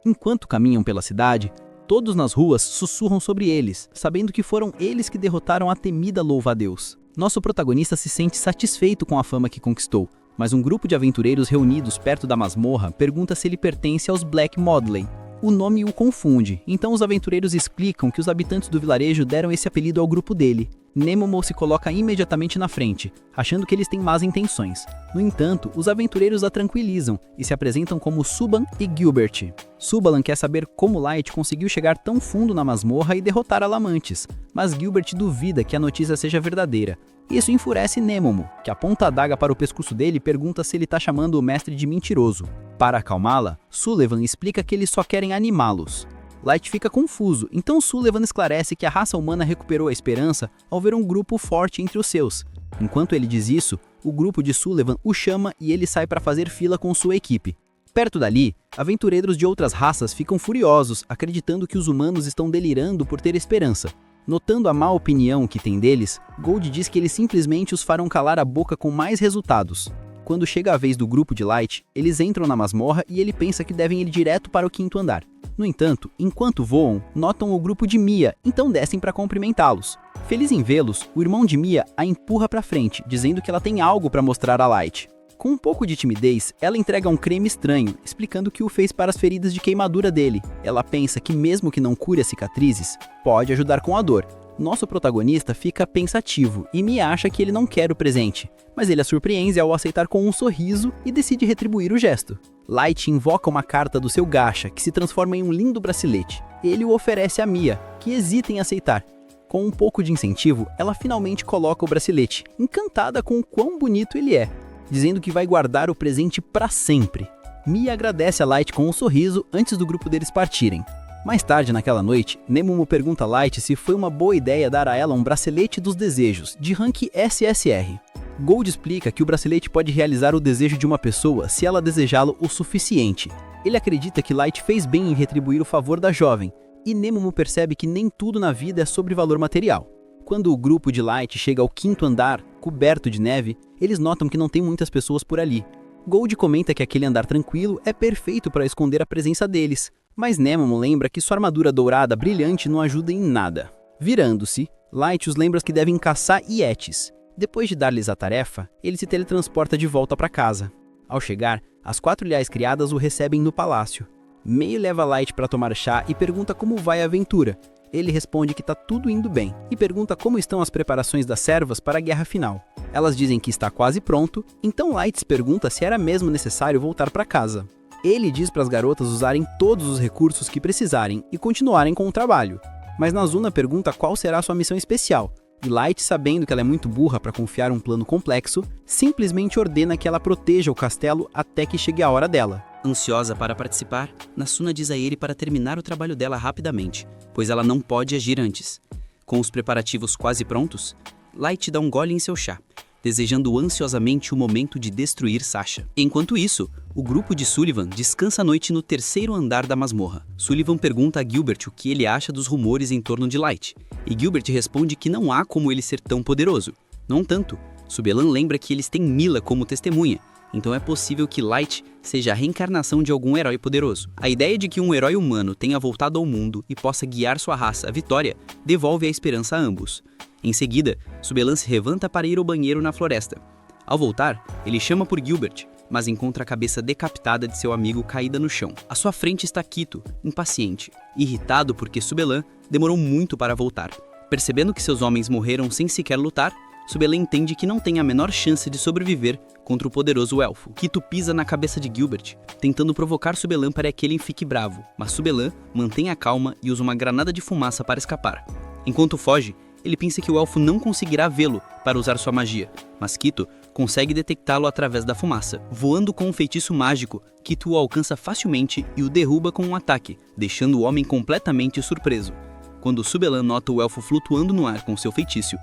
Enquanto caminham pela cidade, todos nas ruas sussurram sobre eles, sabendo que foram eles que derrotaram a temida louva-a-Deus. Nosso protagonista se sente satisfeito com a fama que conquistou, mas um grupo de aventureiros reunidos perto da masmorra pergunta se ele pertence aos Black Modley. O nome o confunde, então os aventureiros explicam que os habitantes do vilarejo deram esse apelido ao grupo dele. Nemomo se coloca imediatamente na frente, achando que eles têm más intenções. No entanto, os aventureiros a tranquilizam e se apresentam como Suban e Gilbert. Subalan quer saber como Light conseguiu chegar tão fundo na masmorra e derrotar Alamantes, mas Gilbert duvida que a notícia seja verdadeira. Isso enfurece Nemomo, que aponta a adaga para o pescoço dele e pergunta se ele está chamando o mestre de mentiroso. Para acalmá-la, Sullivan explica que eles só querem animá-los. Light fica confuso, então Sullivan esclarece que a raça humana recuperou a esperança ao ver um grupo forte entre os seus. Enquanto ele diz isso, o grupo de Sullivan o chama e ele sai para fazer fila com sua equipe. Perto dali, aventureiros de outras raças ficam furiosos, acreditando que os humanos estão delirando por ter esperança. Notando a má opinião que tem deles, Gold diz que eles simplesmente os farão calar a boca com mais resultados. Quando chega a vez do grupo de Light, eles entram na masmorra e ele pensa que devem ir direto para o 5º andar. No entanto, enquanto voam, notam o grupo de Mia, então descem para cumprimentá-los. Feliz em vê-los, o irmão de Mia a empurra para frente, dizendo que ela tem algo para mostrar a Light. Com um pouco de timidez, ela entrega um creme estranho, explicando que o fez para as feridas de queimadura dele. Ela pensa que mesmo que não cure as cicatrizes, pode ajudar com a dor. Nosso protagonista fica pensativo e Mia acha que ele não quer o presente, mas ele a surpreende ao aceitar com um sorriso e decide retribuir o gesto. Light invoca uma carta do seu gacha, que se transforma em um lindo bracelete. Ele o oferece a Mia, que hesita em aceitar. Com um pouco de incentivo, ela finalmente coloca o bracelete, encantada com o quão bonito ele é, dizendo que vai guardar o presente para sempre. Mia agradece a Light com um sorriso antes do grupo deles partirem. Mais tarde naquela noite, Nemomo pergunta a Light se foi uma boa ideia dar a ela um bracelete dos desejos, de rank SSR. Gold explica que o bracelete pode realizar o desejo de uma pessoa se ela desejá-lo o suficiente. Ele acredita que Light fez bem em retribuir o favor da jovem, e Nemomo percebe que nem tudo na vida é sobre valor material. Quando o grupo de Light chega ao 5º andar, coberto de neve, eles notam que não tem muitas pessoas por ali. Gold comenta que aquele andar tranquilo é perfeito para esconder a presença deles, mas Nemomo lembra que sua armadura dourada brilhante não ajuda em nada. Virando-se, Light os lembra que devem caçar Yetis. Depois de dar-lhes a tarefa, ele se teletransporta de volta para casa. Ao chegar, as 4 leais criadas o recebem no palácio. Mei leva Light para tomar chá e pergunta como vai a aventura. Ele responde que está tudo indo bem e pergunta como estão as preparações das servas para a guerra final. Elas dizem que está quase pronto, então Light pergunta se era mesmo necessário voltar para casa. Ele diz para as garotas usarem todos os recursos que precisarem e continuarem com o trabalho. Mas Nazuna pergunta qual será sua missão especial, e Light, sabendo que ela é muito burra para confiar um plano complexo, simplesmente ordena que ela proteja o castelo até que chegue a hora dela. Ansiosa para participar, Nasuna diz a ele para terminar o trabalho dela rapidamente, pois ela não pode agir antes. Com os preparativos quase prontos, Light dá um gole em seu chá, desejando ansiosamente o momento de destruir Sasha. Enquanto isso, o grupo de Sullivan descansa a noite no 3º andar da masmorra. Sullivan pergunta a Gilbert o que ele acha dos rumores em torno de Light, e Gilbert responde que não há como ele ser tão poderoso. No entanto, Subelan lembra que eles têm Mila como testemunha, então é possível que Light seja a reencarnação de algum herói poderoso. A ideia de que um herói humano tenha voltado ao mundo e possa guiar sua raça à vitória devolve a esperança a ambos. Em seguida, Subelan se levanta para ir ao banheiro na floresta. Ao voltar, ele chama por Gilbert, mas encontra a cabeça decapitada de seu amigo caída no chão. À sua frente está Quito, impaciente, irritado porque Subelan demorou muito para voltar. Percebendo que seus homens morreram sem sequer lutar, Subelan entende que não tem a menor chance de sobreviver contra o poderoso elfo. Quito pisa na cabeça de Gilbert, tentando provocar Subelan para que ele fique bravo, mas Subelan mantém a calma e usa uma granada de fumaça para escapar. Enquanto foge, ele pensa que o elfo não conseguirá vê-lo para usar sua magia, mas Quito consegue detectá-lo através da fumaça. Voando com um feitiço mágico, Quito o alcança facilmente e o derruba com um ataque, deixando o homem completamente surpreso. Quando Subelan nota o elfo flutuando no ar com seu feitiço,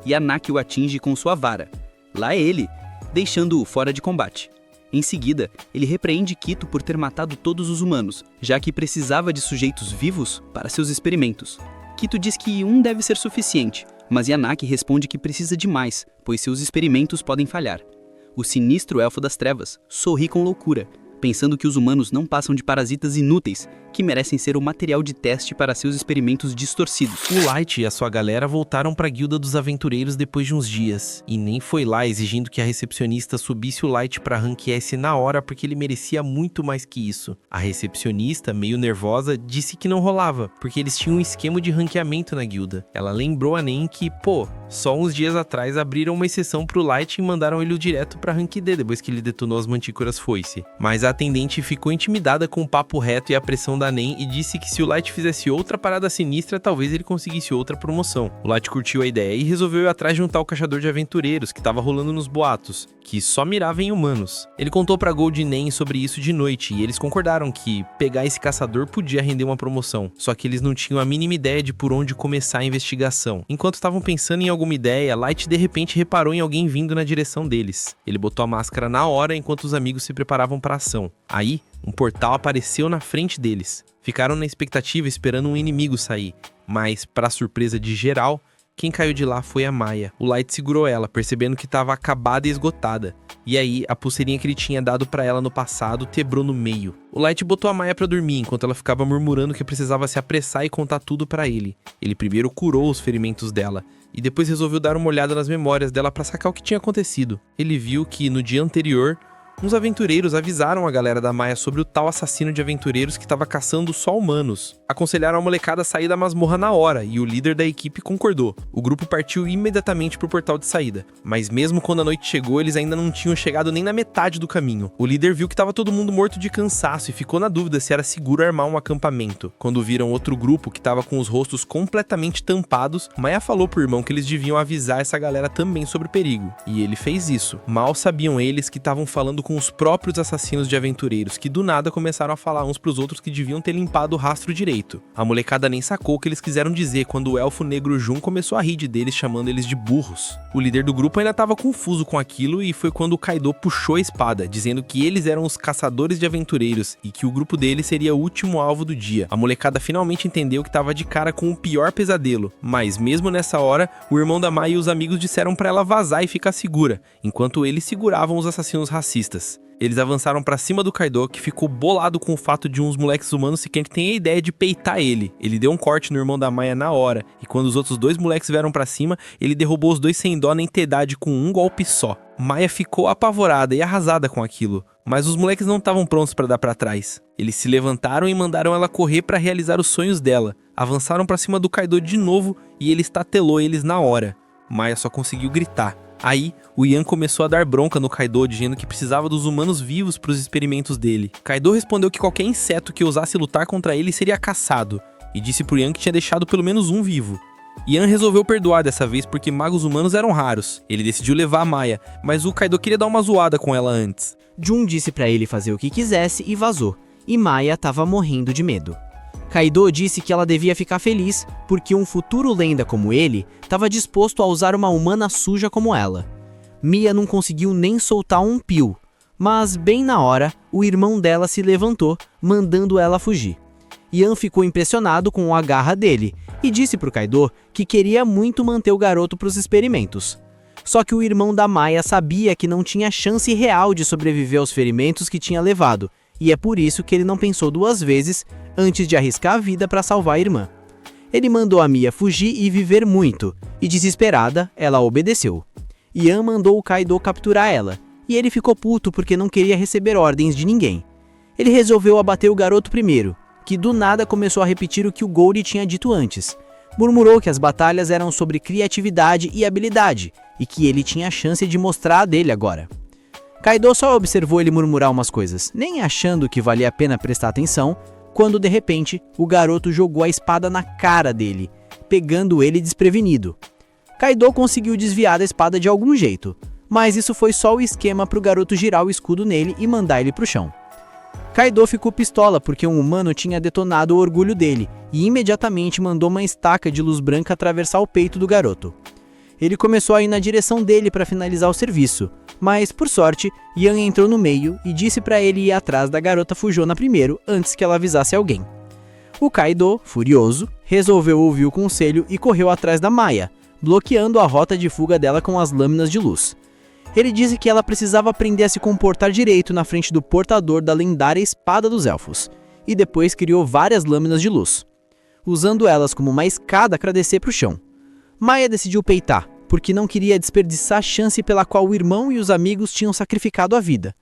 Yanaki o atinge com sua vara. Lá é ele, deixando-o fora de combate. Em seguida, ele repreende Quito por ter matado todos os humanos, já que precisava de sujeitos vivos para seus experimentos. Quito diz que um deve ser suficiente, mas Yanaki responde que precisa de mais, pois seus experimentos podem falhar. O sinistro elfo das trevas sorri com loucura, pensando que os humanos não passam de parasitas inúteis que merecem ser o material de teste para seus experimentos distorcidos. O Light e a sua galera voltaram para a Guilda dos Aventureiros depois de uns dias, e nem foi lá exigindo que a recepcionista subisse o Light para Rank S na hora porque ele merecia muito mais que isso. A recepcionista, meio nervosa, disse que não rolava, porque eles tinham um esquema de ranqueamento na guilda. Ela lembrou a Nen que, só uns dias atrás abriram uma exceção pro Light e mandaram ele direto pra Rank D depois que ele detonou as mantícoras foice. Mas a atendente ficou intimidada com o papo reto e a pressão da Nen e disse que se o Light fizesse outra parada sinistra, talvez ele conseguisse outra promoção. O Light curtiu a ideia e resolveu ir atrás de um tal caçador de aventureiros que tava rolando nos boatos, que só mirava em humanos. Ele contou pra Gold e Nen sobre isso de noite e eles concordaram que pegar esse caçador podia render uma promoção, só que eles não tinham a mínima ideia de por onde começar a investigação. Enquanto estavam pensando em alguma ideia, Light de repente reparou em alguém vindo na direção deles. Ele botou a máscara na hora enquanto os amigos se preparavam para a ação. Aí, um portal apareceu na frente deles. Ficaram na expectativa esperando um inimigo sair, mas, para surpresa de geral, quem caiu de lá foi a Maya. O Light segurou ela, percebendo que estava acabada e esgotada. E aí, a pulseirinha que ele tinha dado pra ela no passado quebrou no meio. O Light botou a Maya pra dormir, enquanto ela ficava murmurando que precisava se apressar e contar tudo pra ele. Ele primeiro curou os ferimentos dela, e depois resolveu dar uma olhada nas memórias dela pra sacar o que tinha acontecido. Ele viu que, no dia anterior, uns aventureiros avisaram a galera da Maya sobre o tal assassino de aventureiros que estava caçando só humanos. Aconselharam a molecada a sair da masmorra na hora, e o líder da equipe concordou. O grupo partiu imediatamente pro portal de saída, mas mesmo quando a noite chegou, eles ainda não tinham chegado nem na metade do caminho. O líder viu que estava todo mundo morto de cansaço e ficou na dúvida se era seguro armar um acampamento. Quando viram outro grupo que estava com os rostos completamente tampados, Maya falou pro irmão que eles deviam avisar essa galera também sobre o perigo. E ele fez isso. Mal sabiam eles que estavam falando com os próprios assassinos de aventureiros, que do nada começaram a falar uns pros outros que deviam ter limpado o rastro direito. A molecada nem sacou o que eles quiseram dizer quando o elfo negro Jun começou a rir deles, chamando eles de burros. O líder do grupo ainda estava confuso com aquilo e foi quando o Kaido puxou a espada, dizendo que eles eram os caçadores de aventureiros e que o grupo deles seria o último alvo do dia. A molecada finalmente entendeu que estava de cara com o pior pesadelo, mas mesmo nessa hora, o irmão da Mai e os amigos disseram para ela vazar e ficar segura, enquanto eles seguravam os assassinos racistas. Eles avançaram pra cima do Kaido, que ficou bolado com o fato de uns moleques humanos sequer terem a ideia de peitar ele. Ele deu um corte no irmão da Maya na hora, e quando os outros dois moleques vieram pra cima, ele derrubou os dois sem dó nem piedade com um golpe só. Maya ficou apavorada e arrasada com aquilo, mas os moleques não estavam prontos pra dar pra trás. Eles se levantaram e mandaram ela correr pra realizar os sonhos dela. Avançaram pra cima do Kaido de novo e ele estatelou eles na hora. Maya só conseguiu gritar. Aí, o Yan começou a dar bronca no Kaido, dizendo que precisava dos humanos vivos para os experimentos dele. Kaido respondeu que qualquer inseto que ousasse lutar contra ele seria caçado, e disse pro Yan que tinha deixado pelo menos um vivo. Yan resolveu perdoar dessa vez porque magos humanos eram raros. Ele decidiu levar a Maya, mas o Kaido queria dar uma zoada com ela antes. Jun disse pra ele fazer o que quisesse e vazou, e Maya tava morrendo de medo. Kaido disse que ela devia ficar feliz porque um futuro lenda como ele estava disposto a usar uma humana suja como ela. Mia não conseguiu nem soltar um pio, mas bem na hora, o irmão dela se levantou, mandando ela fugir. Yan ficou impressionado com a garra dele e disse pro Kaido que queria muito manter o garoto para os experimentos. Só que o irmão da Maya sabia que não tinha chance real de sobreviver aos ferimentos que tinha levado, e é por isso que ele não pensou duas vezes antes de arriscar a vida para salvar a irmã. Ele mandou a Mia fugir e viver muito, e desesperada, ela obedeceu. Yan mandou o Kaido capturar ela, e ele ficou puto porque não queria receber ordens de ninguém. Ele resolveu abater o garoto primeiro, que do nada começou a repetir o que o Gold tinha dito antes. Murmurou que as batalhas eram sobre criatividade e habilidade, e que ele tinha a chance de mostrar a dele agora. Kaido só observou ele murmurar umas coisas, nem achando que valia a pena prestar atenção, quando de repente o garoto jogou a espada na cara dele, pegando ele desprevenido. Kaido conseguiu desviar da espada de algum jeito, mas isso foi só o esquema para o garoto girar o escudo nele e mandar ele pro chão. Kaido ficou pistola porque um humano tinha detonado o orgulho dele e imediatamente mandou uma estaca de luz branca atravessar o peito do garoto. Ele começou a ir na direção dele para finalizar o serviço, mas, por sorte, Yan entrou no meio e disse para ele ir atrás da garota Fujona primeiro, antes que ela avisasse alguém. O Kaido, furioso, resolveu ouvir o conselho e correu atrás da Maya, bloqueando a rota de fuga dela com as lâminas de luz. Ele disse que ela precisava aprender a se comportar direito na frente do portador da lendária Espada dos Elfos, e depois criou várias lâminas de luz, usando elas como uma escada para descer para o chão. Maya decidiu peitar, porque não queria desperdiçar a chance pela qual o irmão e os amigos tinham sacrificado a vida.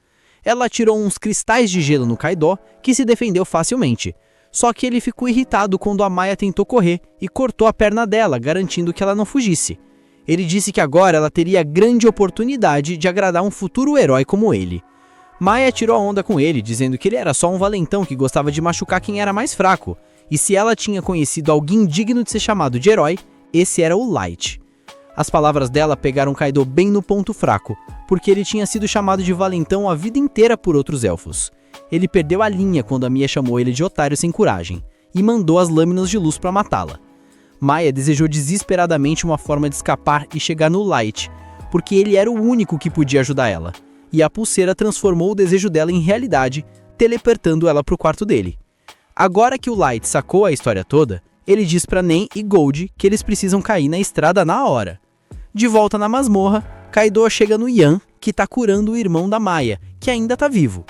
Ela atirou uns cristais de gelo no Kaido, que se defendeu facilmente. Só que ele ficou irritado quando a Maya tentou correr e cortou a perna dela, garantindo que ela não fugisse. Ele disse que agora ela teria a grande oportunidade de agradar um futuro herói como ele. Maya tirou a onda com ele, dizendo que ele era só um valentão que gostava de machucar quem era mais fraco, e se ela tinha conhecido alguém digno de ser chamado de herói, esse era o Light. As palavras dela pegaram Kaido bem no ponto fraco, porque ele tinha sido chamado de valentão a vida inteira por outros elfos. Ele perdeu a linha quando a Mia chamou ele de otário sem coragem, e mandou as lâminas de luz para matá-la. Maya desejou desesperadamente uma forma de escapar e chegar no Light, porque ele era o único que podia ajudar ela, e a pulseira transformou o desejo dela em realidade, teleportando ela para o quarto dele. Agora que o Light sacou a história toda, ele diz para Nen e Gold que eles precisam cair na estrada na hora. De volta na masmorra, Kaido chega no Yan, que tá curando o irmão da Maya, que ainda tá vivo.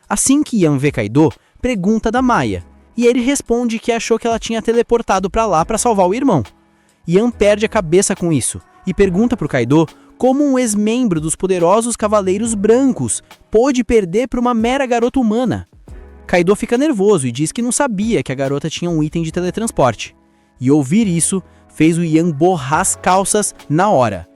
Assim que Yan vê Kaido, pergunta da Maya, e ele responde que achou que ela tinha teleportado pra lá pra salvar o irmão. Yan perde a cabeça com isso, e pergunta pro Kaido como um ex-membro dos poderosos Cavaleiros Brancos pôde perder pra uma mera garota humana. Kaido fica nervoso e diz que não sabia que a garota tinha um item de teletransporte. E ouvir isso fez o Yan borrar as calças na hora.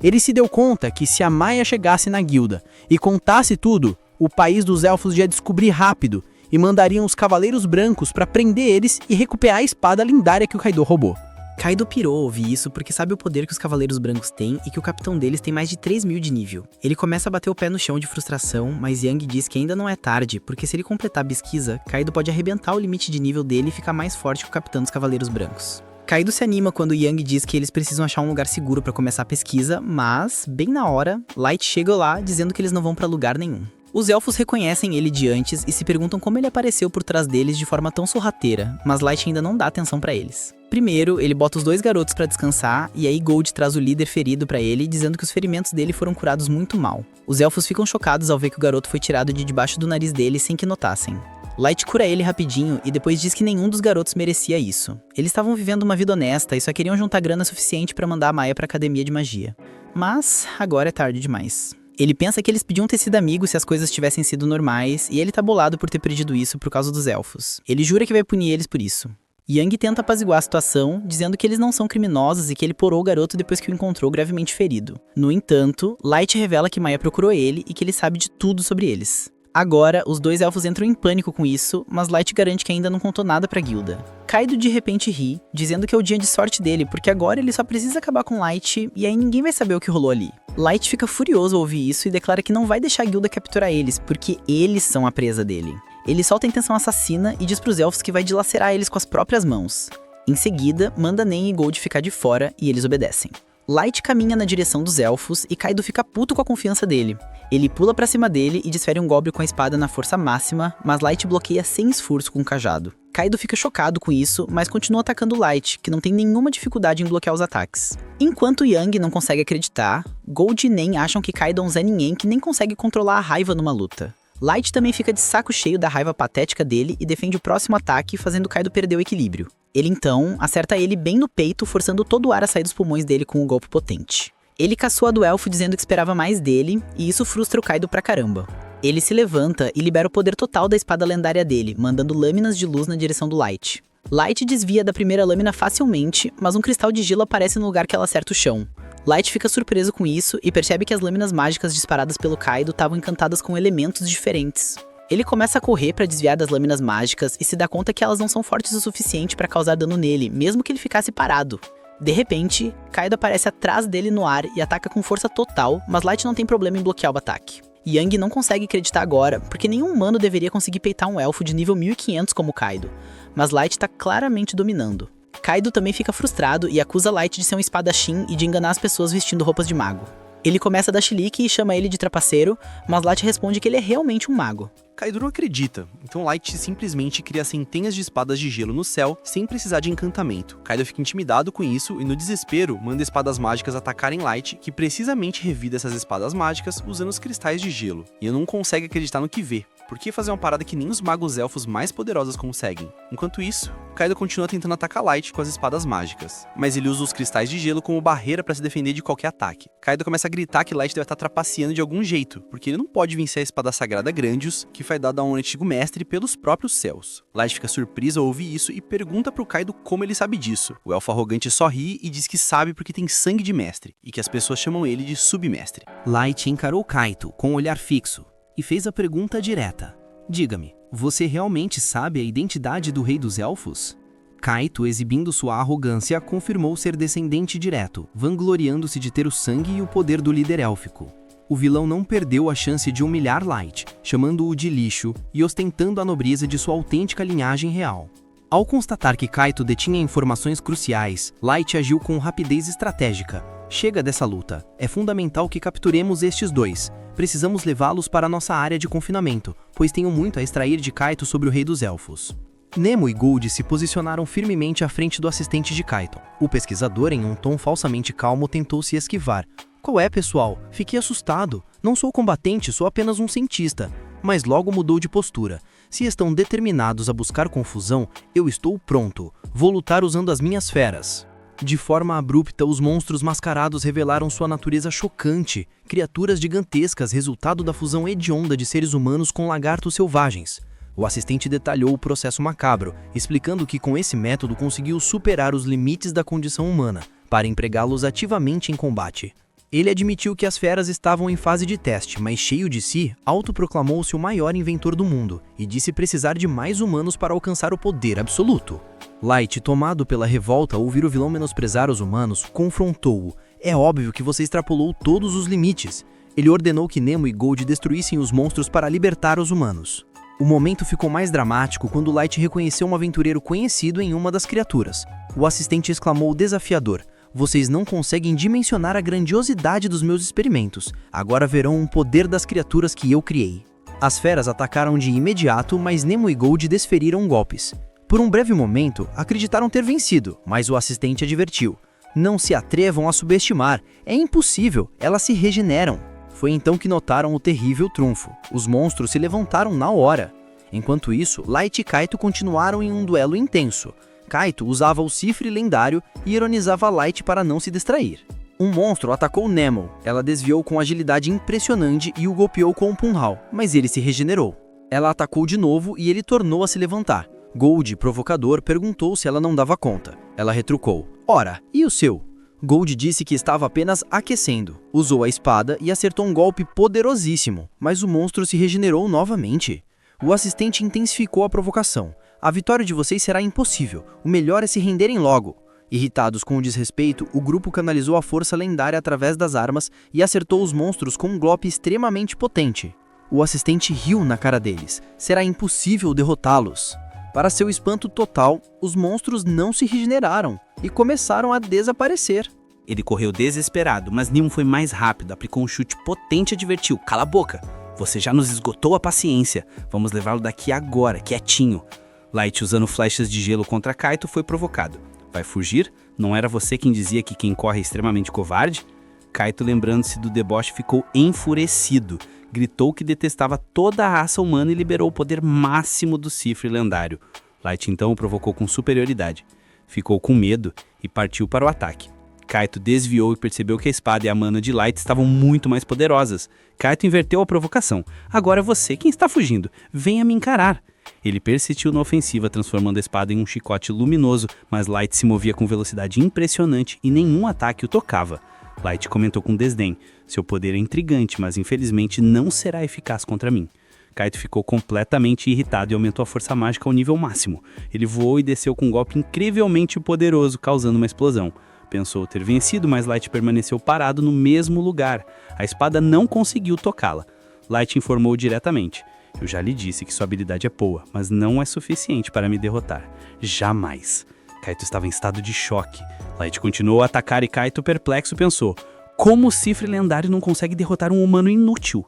Ele se deu conta que se a Maya chegasse na guilda e contasse tudo, o país dos elfos ia descobrir rápido e mandariam os Cavaleiros Brancos para prender eles e recuperar a espada lendária que o Kaido roubou. Kaido pirou ao ouvir isso porque sabe o poder que os Cavaleiros Brancos têm e que o capitão deles tem mais de 3.000 de nível. Ele começa a bater o pé no chão de frustração, mas Yang diz que ainda não é tarde, porque se ele completar a pesquisa, Kaido pode arrebentar o limite de nível dele e ficar mais forte que o capitão dos Cavaleiros Brancos. Kaido se anima quando Yang diz que eles precisam achar um lugar seguro para começar a pesquisa, mas, bem na hora, Light chega lá dizendo que eles não vão para lugar nenhum. Os elfos reconhecem ele de antes e se perguntam como ele apareceu por trás deles de forma tão sorrateira, mas Light ainda não dá atenção pra eles. Primeiro, ele bota os dois garotos pra descansar e aí Gold traz o líder ferido pra ele, dizendo que os ferimentos dele foram curados muito mal. Os elfos ficam chocados ao ver que o garoto foi tirado de debaixo do nariz dele sem que notassem. Light cura ele rapidinho e depois diz que nenhum dos garotos merecia isso. Eles estavam vivendo uma vida honesta e só queriam juntar grana suficiente pra mandar a Maya pra academia de magia. Mas agora é tarde demais. Ele pensa que eles podiam ter sido amigos se as coisas tivessem sido normais, e ele tá bolado por ter perdido isso por causa dos elfos. Ele jura que vai punir eles por isso. Yang tenta apaziguar a situação, dizendo que eles não são criminosos e que ele porou o garoto depois que o encontrou gravemente ferido. No entanto, Light revela que Maya procurou ele e que ele sabe de tudo sobre eles. Agora, os dois elfos entram em pânico com isso, mas Light garante que ainda não contou nada pra guilda. Kaido de repente ri, dizendo que é o dia de sorte dele, porque agora ele só precisa acabar com Light e aí ninguém vai saber o que rolou ali. Light fica furioso ao ouvir isso e declara que não vai deixar a guilda capturar eles, porque eles são a presa dele. Ele solta a intenção assassina e diz pros elfos que vai dilacerar eles com as próprias mãos. Em seguida, manda Nen e Gold ficar de fora e eles obedecem. Light caminha na direção dos elfos e Kaido fica puto com a confiança dele. Ele pula pra cima dele e desfere um golpe com a espada na força máxima, mas Light bloqueia sem esforço com o cajado. Kaido fica chocado com isso, mas continua atacando Light, que não tem nenhuma dificuldade em bloquear os ataques. Enquanto Yang não consegue acreditar, Gold e Nen acham que Kaido é um Zé Ninguém que nem consegue controlar a raiva numa luta. Light também fica de saco cheio da raiva patética dele e defende o próximo ataque, fazendo Kaido perder o equilíbrio. Ele então acerta ele bem no peito, forçando todo o ar a sair dos pulmões dele com um golpe potente. Ele caçoa do elfo dizendo que esperava mais dele, e isso frustra o Kaido pra caramba. Ele se levanta e libera o poder total da espada lendária dele, mandando lâminas de luz na direção do Light. Light desvia da primeira lâmina facilmente, mas um cristal de gelo aparece no lugar que ela acerta o chão. Light fica surpreso com isso e percebe que as lâminas mágicas disparadas pelo Kaido estavam encantadas com elementos diferentes. Ele começa a correr para desviar das lâminas mágicas e se dá conta que elas não são fortes o suficiente para causar dano nele, mesmo que ele ficasse parado. De repente, Kaido aparece atrás dele no ar e ataca com força total, mas Light não tem problema em bloquear o ataque. Yang não consegue acreditar agora, porque nenhum humano deveria conseguir peitar um elfo de nível 1500 como Kaido, mas Light tá claramente dominando. Kaido também fica frustrado e acusa Light de ser um espadachim e de enganar as pessoas vestindo roupas de mago. Ele começa a dar chilique e chama ele de trapaceiro, mas Light responde que ele é realmente um mago. Kaido não acredita, então Light simplesmente cria centenas de espadas de gelo no céu sem precisar de encantamento. Kaido fica intimidado com isso e no desespero manda espadas mágicas atacarem Light, que precisamente revida essas espadas mágicas usando os cristais de gelo, e não consegue acreditar no que vê. Por que fazer uma parada que nem os magos elfos mais poderosos conseguem? Enquanto isso, Kaido continua tentando atacar Light com as espadas mágicas, mas ele usa os cristais de gelo como barreira para se defender de qualquer ataque. Kaido começa a gritar que Light deve estar trapaceando de algum jeito, porque ele não pode vencer a espada sagrada Grandius, que foi dada a um antigo mestre pelos próprios céus. Light fica surpreso ao ouvir isso e pergunta pro Kaido como ele sabe disso. O elfo arrogante sorri e diz que sabe porque tem sangue de mestre, e que as pessoas chamam ele de submestre. Light encarou Kaito com um olhar fixo e fez a pergunta direta. Diga-me, você realmente sabe a identidade do Rei dos Elfos? Kaito, exibindo sua arrogância, confirmou ser descendente direto, vangloriando-se de ter o sangue e o poder do líder élfico. O vilão não perdeu a chance de humilhar Light, chamando-o de lixo e ostentando a nobreza de sua autêntica linhagem real. Ao constatar que Kaito detinha informações cruciais, Light agiu com rapidez estratégica. Chega dessa luta. É fundamental que capturemos estes dois. Precisamos levá-los para nossa área de confinamento, pois tenho muito a extrair de Kaito sobre o Rei dos Elfos. Nemo e Gold se posicionaram firmemente à frente do assistente de Kaito. O pesquisador, em um tom falsamente calmo, tentou se esquivar. Qual é, pessoal? Fiquei assustado. Não sou combatente, sou apenas um cientista. Mas logo mudou de postura. Se estão determinados a buscar confusão, eu estou pronto. Vou lutar usando as minhas feras. De forma abrupta, os monstros mascarados revelaram sua natureza chocante. Criaturas gigantescas, resultado da fusão hedionda de seres humanos com lagartos selvagens. O assistente detalhou o processo macabro, explicando que com esse método conseguiu superar os limites da condição humana, para empregá-los ativamente em combate. Ele admitiu que as feras estavam em fase de teste, mas cheio de si, autoproclamou-se o maior inventor do mundo, e disse precisar de mais humanos para alcançar o poder absoluto. Light, tomado pela revolta ao ouvir o vilão menosprezar os humanos, confrontou-o. É óbvio que você extrapolou todos os limites. Ele ordenou que Nemo e Gold destruíssem os monstros para libertar os humanos. O momento ficou mais dramático quando Light reconheceu um aventureiro conhecido em uma das criaturas. O assistente exclamou desafiador: "Vocês não conseguem dimensionar a grandiosidade dos meus experimentos. Agora verão o poder das criaturas que eu criei." As feras atacaram de imediato, mas Nemo e Gold desferiram golpes. Por um breve momento, acreditaram ter vencido, mas o assistente advertiu: "Não se atrevam a subestimar. É impossível, elas se regeneram." Foi então que notaram o terrível trunfo. Os monstros se levantaram na hora. Enquanto isso, Light e Kaito continuaram em um duelo intenso. Kaito usava o cifre lendário e ironizava Light para não se distrair. Um monstro atacou Nemo. Ela desviou com agilidade impressionante e o golpeou com um punhal, mas ele se regenerou. Ela atacou de novo e ele tornou a se levantar. Gold, provocador, perguntou se ela não dava conta. Ela retrucou: "Ora, e o seu?" Gold disse que estava apenas aquecendo. Usou a espada e acertou um golpe poderosíssimo, mas o monstro se regenerou novamente. O assistente intensificou a provocação. "A vitória de vocês será impossível. O melhor é se renderem logo." Irritados com o desrespeito, o grupo canalizou a força lendária através das armas e acertou os monstros com um golpe extremamente potente. O assistente riu na cara deles. Será impossível derrotá-los. Para seu espanto total, os monstros não se regeneraram e começaram a desaparecer. Ele correu desesperado, mas Nemo foi mais rápido, aplicou um chute potente e advertiu: "Cala a boca! Você já nos esgotou a paciência. Vamos levá-lo daqui agora, quietinho." Light, usando flechas de gelo contra Kaito, foi provocado. "Vai fugir? Não era você quem dizia que quem corre é extremamente covarde?" Kaito, lembrando-se do deboche, ficou enfurecido. Gritou que detestava toda a raça humana e liberou o poder máximo do cifre lendário. Light então o provocou com superioridade. Ficou com medo e partiu para o ataque. Kaito desviou e percebeu que a espada e a mana de Light estavam muito mais poderosas. Kaito inverteu a provocação. "Agora é você quem está fugindo. Venha me encarar." Ele persistiu na ofensiva, transformando a espada em um chicote luminoso, mas Light se movia com velocidade impressionante e nenhum ataque o tocava. Light comentou com desdém: "Seu poder é intrigante, mas infelizmente não será eficaz contra mim." Kaito ficou completamente irritado e aumentou a força mágica ao nível máximo. Ele voou e desceu com um golpe incrivelmente poderoso, causando uma explosão. Pensou ter vencido, mas Light permaneceu parado no mesmo lugar. A espada não conseguiu tocá-la. Light informou diretamente: "Eu já lhe disse que sua habilidade é boa, mas não é suficiente para me derrotar. Jamais." Kaito estava em estado de choque. Light continuou a atacar e Kaito, perplexo, pensou: "Como o cifre lendário não consegue derrotar um humano inútil?"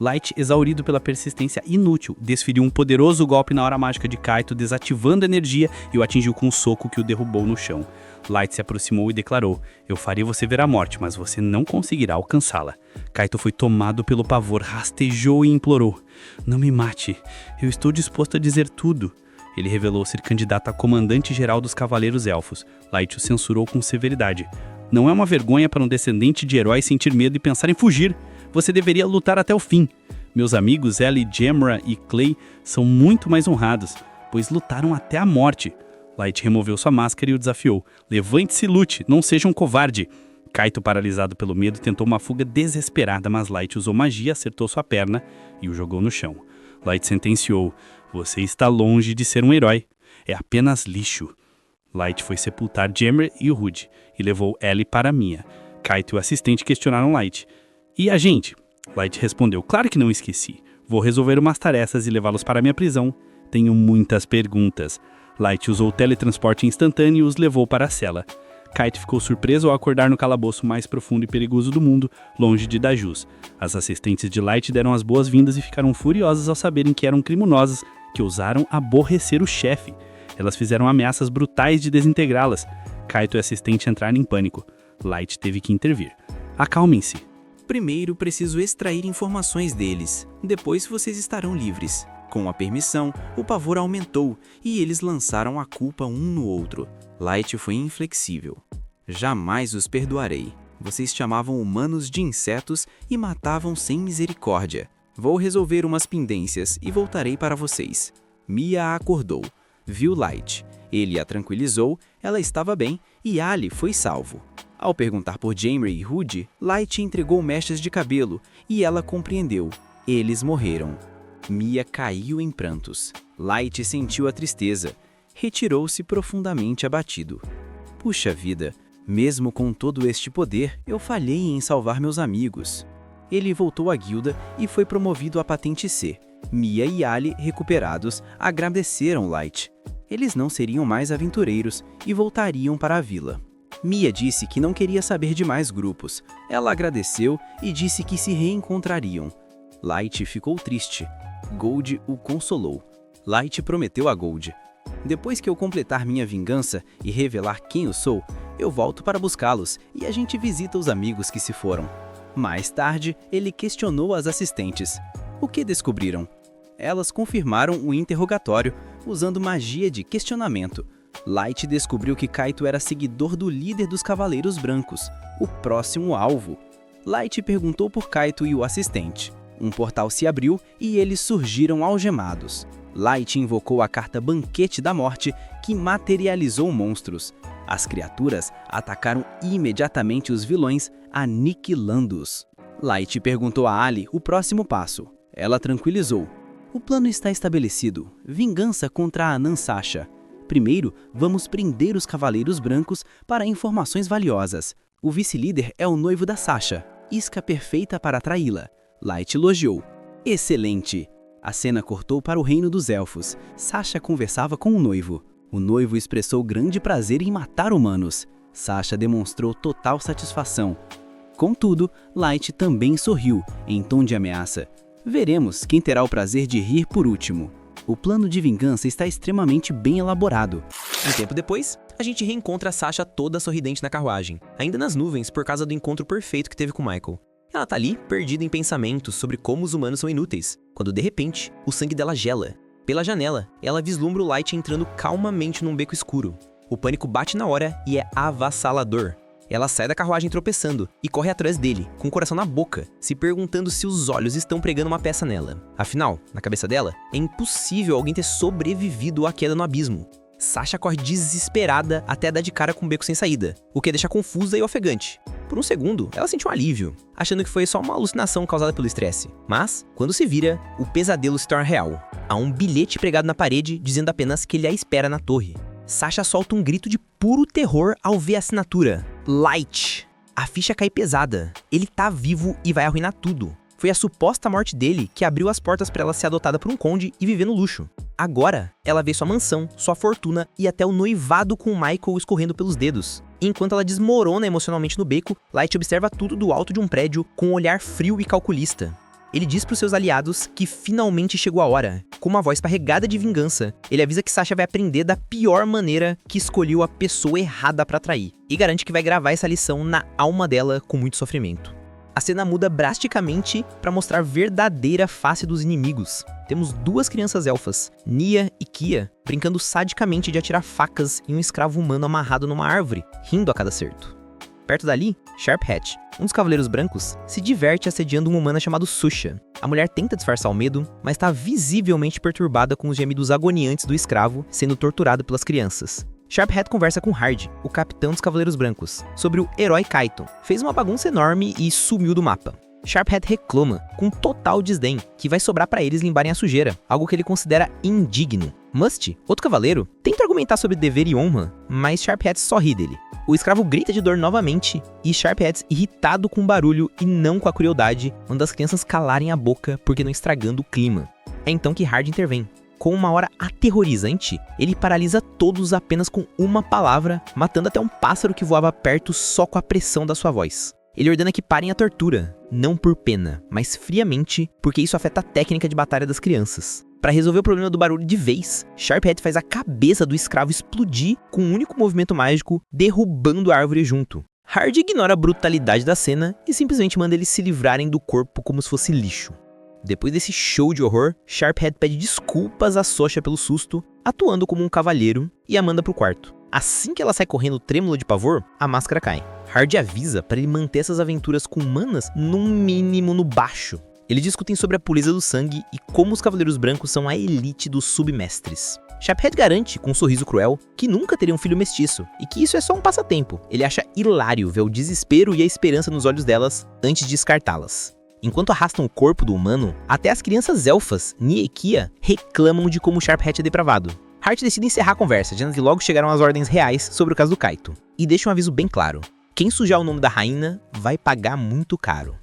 Light, exaurido pela persistência inútil, desferiu um poderoso golpe na hora mágica de Kaito, desativando a energia e o atingiu com um soco que o derrubou no chão. Light se aproximou e declarou: "Eu farei você ver a morte, mas você não conseguirá alcançá-la." Kaito foi tomado pelo pavor, rastejou e implorou: "Não me mate, eu estou disposto a dizer tudo." Ele revelou ser candidato a comandante-geral dos Cavaleiros Elfos. Light o censurou com severidade: "Não é uma vergonha para um descendente de heróis sentir medo e pensar em fugir. Você deveria lutar até o fim. Meus amigos Ellie, Gemra e Clay são muito mais honrados, pois lutaram até a morte." Light removeu sua máscara e o desafiou: "Levante-se e lute, não seja um covarde." Kaito, paralisado pelo medo, tentou uma fuga desesperada, mas Light usou magia, acertou sua perna e o jogou no chão. Light sentenciou: "Você está longe de ser um herói. É apenas lixo." Light foi sepultar Gemra e o Rude e levou Ellie para Mia. Kaito e o assistente questionaram Light: "E a gente?" Light respondeu: "Claro que não esqueci. Vou resolver umas tarefas e levá-los para minha prisão. Tenho muitas perguntas." Light usou o teletransporte instantâneo e os levou para a cela. Kaito ficou surpreso ao acordar no calabouço mais profundo e perigoso do mundo, longe de Dajus. As assistentes de Light deram as boas-vindas e ficaram furiosas ao saberem que eram criminosas, que ousaram aborrecer o chefe. Elas fizeram ameaças brutais de desintegrá-las. Kaito e a assistente entraram em pânico. Light teve que intervir: "Acalmem-se. Primeiro preciso extrair informações deles, depois vocês estarão livres." Com a permissão, o pavor aumentou e eles lançaram a culpa um no outro. Light foi inflexível: "Jamais os perdoarei. Vocês chamavam humanos de insetos e matavam sem misericórdia. Vou resolver umas pendências e voltarei para vocês." Mia acordou. Viu Light. Ele a tranquilizou, ela estava bem e Ali foi salvo. Ao perguntar por Gemra e Rude, Light entregou mechas de cabelo e ela compreendeu: eles morreram. Mia caiu em prantos. Light sentiu a tristeza. Retirou-se profundamente abatido. "Puxa vida, mesmo com todo este poder, eu falhei em salvar meus amigos." Ele voltou à guilda e foi promovido à patente C. Mia e Ali, recuperados, agradeceram Light. Eles não seriam mais aventureiros e voltariam para a vila. Mia disse que não queria saber de mais grupos. Ela agradeceu e disse que se reencontrariam. Light ficou triste. Gold o consolou. Light prometeu a Gold: "Depois que eu completar minha vingança e revelar quem eu sou, eu volto para buscá-los e a gente visita os amigos que se foram." Mais tarde, ele questionou as assistentes: "O que descobriram?" Elas confirmaram o interrogatório, usando magia de questionamento. Light descobriu que Kaito era seguidor do líder dos Cavaleiros Brancos, o próximo alvo. Light perguntou por Kaito e o assistente. Um portal se abriu e eles surgiram algemados. Light invocou a carta Banquete da Morte, que materializou monstros. As criaturas atacaram imediatamente os vilões, aniquilando-os. Light perguntou a Ali o próximo passo. Ela tranquilizou: "O plano está estabelecido. Vingança contra a Anã Sasha. Primeiro, vamos prender os Cavaleiros Brancos para informações valiosas. O vice-líder é o noivo da Sasha, isca perfeita para atraí-la." Light elogiou: "Excelente." A cena cortou para o reino dos elfos. Sasha conversava com o noivo. O noivo expressou grande prazer em matar humanos. Sasha demonstrou total satisfação. Contudo, Light também sorriu, em tom de ameaça. Veremos quem terá o prazer de rir por último. O plano de vingança está extremamente bem elaborado. Um tempo depois, a gente reencontra a Sasha toda sorridente na carruagem, ainda nas nuvens por causa do encontro perfeito que teve com Michael. Ela tá ali, perdida em pensamentos sobre como os humanos são inúteis, quando de repente, o sangue dela gela. Pela janela, ela vislumbra o Light entrando calmamente num beco escuro. O pânico bate na hora e é avassalador. Ela sai da carruagem tropeçando e corre atrás dele, com o coração na boca, se perguntando se os olhos estão pregando uma peça nela. Afinal, na cabeça dela, é impossível alguém ter sobrevivido à queda no abismo. Sasha corre desesperada até dar de cara com um beco sem saída, o que a deixa confusa e ofegante. Por um segundo, ela sentiu um alívio, achando que foi só uma alucinação causada pelo estresse. Mas, quando se vira, o pesadelo se torna real. Há um bilhete pregado na parede dizendo apenas que ele a espera na torre. Sasha solta um grito de puro terror ao ver a assinatura: Light. A ficha cai pesada. Ele tá vivo e vai arruinar tudo. Foi a suposta morte dele que abriu as portas para ela ser adotada por um conde e viver no luxo. Agora, ela vê sua mansão, sua fortuna e até o noivado com Michael escorrendo pelos dedos. Enquanto ela desmorona emocionalmente no beco, Light observa tudo do alto de um prédio com um olhar frio e calculista. Ele diz para os seus aliados que finalmente chegou a hora. Com uma voz carregada de vingança, ele avisa que Sasha vai aprender da pior maneira que escolheu a pessoa errada para trair. E garante que vai gravar essa lição na alma dela com muito sofrimento. A cena muda drasticamente para mostrar a verdadeira face dos inimigos. Temos duas crianças elfas, Nia e Kia, brincando sadicamente de atirar facas em um escravo humano amarrado numa árvore, rindo a cada acerto. Perto dali, Sharp Hat, um dos cavaleiros brancos, se diverte assediando uma humana chamada Susha. A mulher tenta disfarçar o medo, mas está visivelmente perturbada com os gemidos agoniantes do escravo sendo torturado pelas crianças. Sharp Hat conversa com Hard, o capitão dos Cavaleiros Brancos, sobre o herói Kaito. Fez uma bagunça enorme e sumiu do mapa. Sharp Hat reclama, com total desdém, que vai sobrar para eles limparem a sujeira, algo que ele considera indigno. Must, outro cavaleiro, tenta argumentar sobre dever e honra, mas Sharp Hat só ri dele. O escravo grita de dor novamente, e Sharp Hat, irritado com o barulho e não com a crueldade, manda as crianças calarem a boca porque não estragando o clima. É então que Hard intervém. Com uma hora aterrorizante, ele paralisa todos apenas com uma palavra, matando até um pássaro que voava perto só com a pressão da sua voz. Ele ordena que parem a tortura, não por pena, mas friamente, porque isso afeta a técnica de batalha das crianças. Para resolver o problema do barulho de vez, Sharp Hat faz a cabeça do escravo explodir com um único movimento mágico, derrubando a árvore junto. Hard ignora a brutalidade da cena e simplesmente manda eles se livrarem do corpo como se fosse lixo. Depois desse show de horror, Sharp Hat pede desculpas a Sasha pelo susto, atuando como um cavalheiro, e a manda pro quarto. Assim que ela sai correndo trêmula de pavor, a máscara cai. Hard avisa para ele manter essas aventuras com humanas num mínimo no baixo. Eles discutem sobre a pureza do sangue e como os Cavaleiros Brancos são a elite dos submestres. Sharp Hat garante, com um sorriso cruel, que nunca teria um filho mestiço, e que isso é só um passatempo. Ele acha hilário ver o desespero e a esperança nos olhos delas antes de descartá-las. Enquanto arrastam o corpo do humano, até as crianças elfas, Nia e Kia, reclamam de como Sharp Hat é depravado. Hart decide encerrar a conversa, dizendo que logo chegaram as ordens reais sobre o caso do Kaito. E deixa um aviso bem claro. Quem sujar o nome da rainha vai pagar muito caro.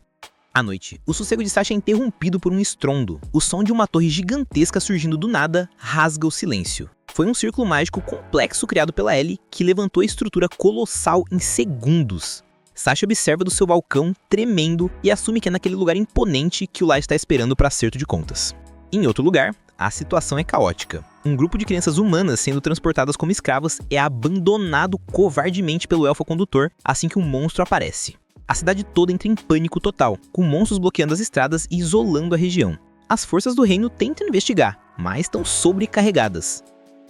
À noite, o sossego de Sasha é interrompido por um estrondo. O som de uma torre gigantesca surgindo do nada rasga o silêncio. Foi um círculo mágico complexo criado pela Ellie que levantou a estrutura colossal em segundos. Sasha observa do seu balcão, tremendo, e assume que é naquele lugar imponente que o Light está esperando para acerto de contas. Em outro lugar, a situação é caótica. Um grupo de crianças humanas sendo transportadas como escravas é abandonado covardemente pelo elfo condutor assim que um monstro aparece. A cidade toda entra em pânico total, com monstros bloqueando as estradas e isolando a região. As forças do reino tentam investigar, mas estão sobrecarregadas.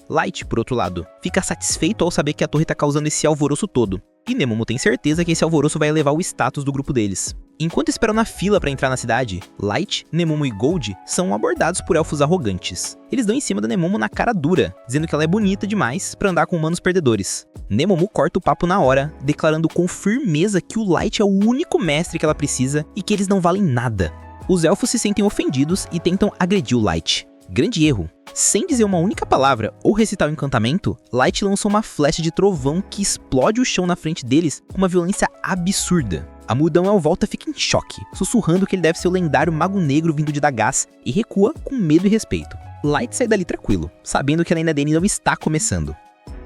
Light, por outro lado, fica satisfeito ao saber que a torre está causando esse alvoroço todo, e Nemomo tem certeza que esse alvoroço vai elevar o status do grupo deles. Enquanto esperam na fila para entrar na cidade, Light, Nemomo e Gold são abordados por elfos arrogantes. Eles dão em cima da Nemomo na cara dura, dizendo que ela é bonita demais para andar com humanos perdedores. Nemomo corta o papo na hora, declarando com firmeza que o Light é o único mestre que ela precisa e que eles não valem nada. Os elfos se sentem ofendidos e tentam agredir o Light. Grande erro. Sem dizer uma única palavra ou recitar o encantamento, Light lança uma flecha de trovão que explode o chão na frente deles com uma violência absurda. A multidão ao volta fica em choque, sussurrando que ele deve ser o lendário mago negro vindo de Dagaz e recua com medo e respeito. Light sai dali tranquilo, sabendo que a lenda dele não está começando.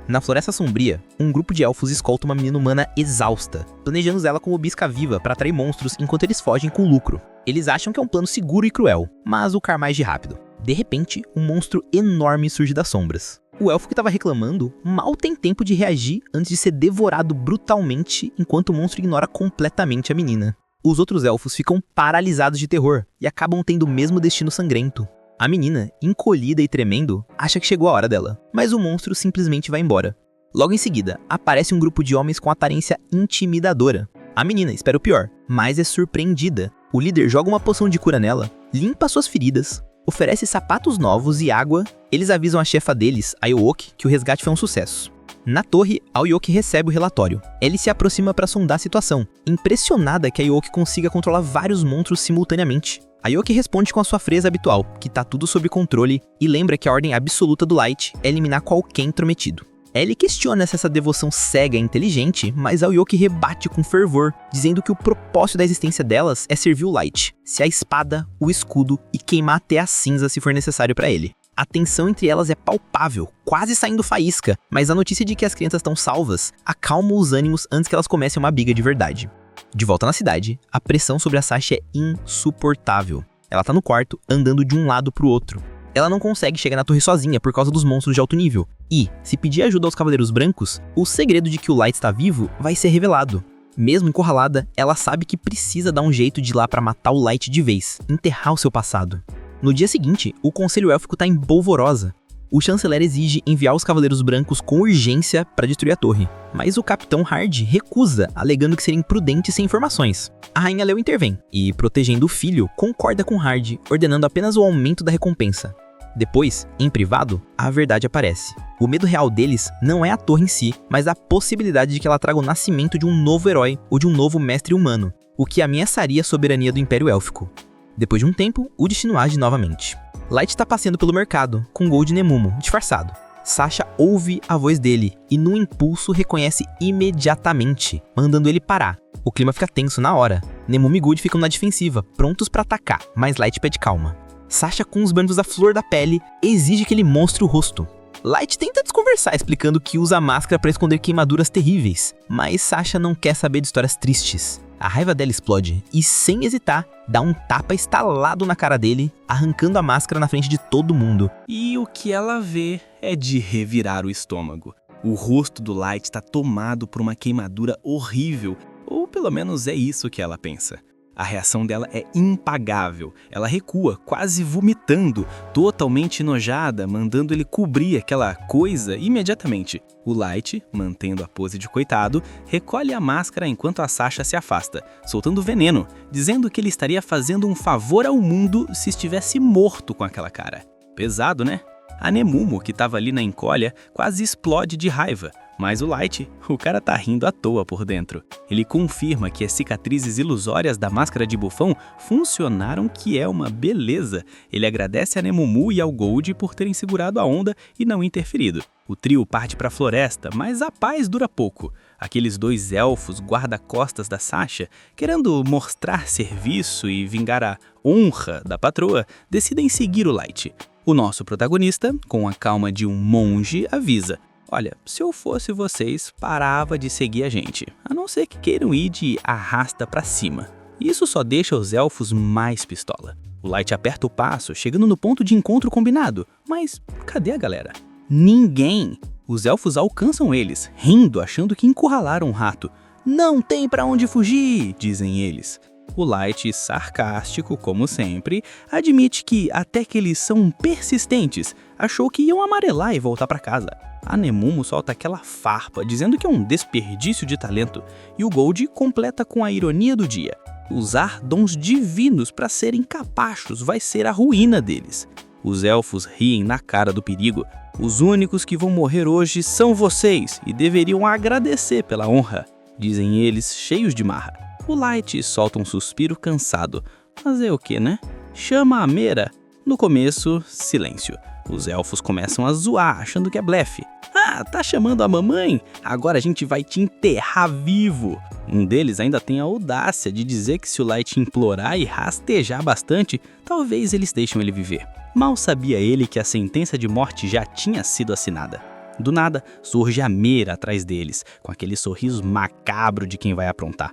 Na Floresta Sombria, um grupo de elfos escolta uma menina humana exausta, planejando usá-la como bisca viva para atrair monstros enquanto eles fogem com lucro. Eles acham que é um plano seguro e cruel, mas o karma age rápido. De repente, um monstro enorme surge das sombras. O elfo que estava reclamando mal tem tempo de reagir antes de ser devorado brutalmente, enquanto o monstro ignora completamente a menina. Os outros elfos ficam paralisados de terror e acabam tendo o mesmo destino sangrento. A menina, encolhida e tremendo, acha que chegou a hora dela, mas o monstro simplesmente vai embora. Logo em seguida, aparece um grupo de homens com aparência intimidadora. A menina espera o pior, mas é surpreendida. O líder joga uma poção de cura nela, limpa suas feridas, oferece sapatos novos e água. Eles avisam a chefa deles, a Yowoki, que o resgate foi um sucesso. Na torre, a Yowoki recebe o relatório. Ele se aproxima para sondar a situação, impressionada que a Yowoki consiga controlar vários monstros simultaneamente. A Yowoki responde com a sua frase habitual, que tá tudo sob controle, e lembra que a ordem absoluta do Light é eliminar qualquer intrometido. Ellie questiona se essa devoção cega é inteligente, mas a Yowoki rebate com fervor, dizendo que o propósito da existência delas é servir o Light, se a espada, o escudo e queimar até a cinza se for necessário para ele. A tensão entre elas é palpável, quase saindo faísca, mas a notícia de que as crianças estão salvas acalma os ânimos antes que elas comecem uma briga de verdade. De volta na cidade, a pressão sobre a Sasha é insuportável. Ela tá no quarto, andando de um lado pro outro. Ela não consegue chegar na torre sozinha por causa dos monstros de alto nível. E, se pedir ajuda aos Cavaleiros Brancos, o segredo de que o Light está vivo vai ser revelado. Mesmo encurralada, ela sabe que precisa dar um jeito de ir lá pra matar o Light de vez, enterrar o seu passado. No dia seguinte, o Conselho Élfico tá em polvorosa. O chanceler exige enviar os Cavaleiros Brancos com urgência para destruir a torre, mas o Capitão Hard recusa, alegando que seria imprudente sem informações. A Rainha Leo intervém e, protegendo o filho, concorda com Hard, ordenando apenas o aumento da recompensa. Depois, em privado, a verdade aparece. O medo real deles não é a torre em si, mas a possibilidade de que ela traga o nascimento de um novo herói ou de um novo mestre humano, o que ameaçaria a soberania do Império Élfico. Depois de um tempo, o destino age novamente. Light está passeando pelo mercado, com Gold e Nemumo, disfarçado. Sasha ouve a voz dele e, no impulso, reconhece imediatamente, mandando ele parar. O clima fica tenso na hora. Nemumo e Gold ficam na defensiva, prontos para atacar, mas Light pede calma. Sasha, com os bandos à flor da pele, exige que ele mostre o rosto. Light tenta desconversar, explicando que usa a máscara para esconder queimaduras terríveis, mas Sasha não quer saber de histórias tristes. A raiva dela explode e, sem hesitar, dá um tapa estalado na cara dele, arrancando a máscara na frente de todo mundo. E o que ela vê é de revirar o estômago. O rosto do Light está tomado por uma queimadura horrível, ou pelo menos é isso que ela pensa. A reação dela é impagável. Ela recua, quase vomitando, totalmente enojada, mandando ele cobrir aquela coisa imediatamente. O Light, mantendo a pose de coitado, recolhe a máscara enquanto a Sasha se afasta, soltando veneno, dizendo que ele estaria fazendo um favor ao mundo se estivesse morto com aquela cara. Pesado, né? A Nemumo, que estava ali na encolha, quase explode de raiva. Mas o Light, o cara tá rindo à toa por dentro. Ele confirma que as cicatrizes ilusórias da máscara de bufão funcionaram, que é uma beleza. Ele agradece a Nemumu e ao Gold por terem segurado a onda e não interferido. O trio parte para a floresta, mas a paz dura pouco. Aqueles dois elfos guarda-costas da Sasha, querendo mostrar serviço e vingar a honra da patroa, decidem seguir o Light. O nosso protagonista, com a calma de um monge, avisa: olha, se eu fosse vocês, parava de seguir a gente, a não ser que queiram ir de arrasta pra cima. Isso só deixa os elfos mais pistola. O Light aperta o passo, chegando no ponto de encontro combinado. Mas cadê a galera? Ninguém! Os elfos alcançam eles, rindo, achando que encurralaram um rato. Não tem pra onde fugir, dizem eles. O Light, sarcástico como sempre, admite que, até que eles são persistentes, achou que iam amarelar e voltar pra casa. A Nemumo solta aquela farpa, dizendo que é um desperdício de talento, e o Gold completa com a ironia do dia. Usar dons divinos para serem capachos vai ser a ruína deles. Os elfos riem na cara do perigo. Os únicos que vão morrer hoje são vocês e deveriam agradecer pela honra, dizem eles, cheios de marra. O Light solta um suspiro cansado. Fazer o que, né? Chama a Mera. No começo, silêncio. Os elfos começam a zoar, achando que é blefe. Ah, tá chamando a mamãe? Agora a gente vai te enterrar vivo. Um deles ainda tem a audácia de dizer que se o Light implorar e rastejar bastante, talvez eles deixem ele viver. Mal sabia ele que a sentença de morte já tinha sido assinada. Do nada, surge a Mera atrás deles, com aquele sorriso macabro de quem vai aprontar.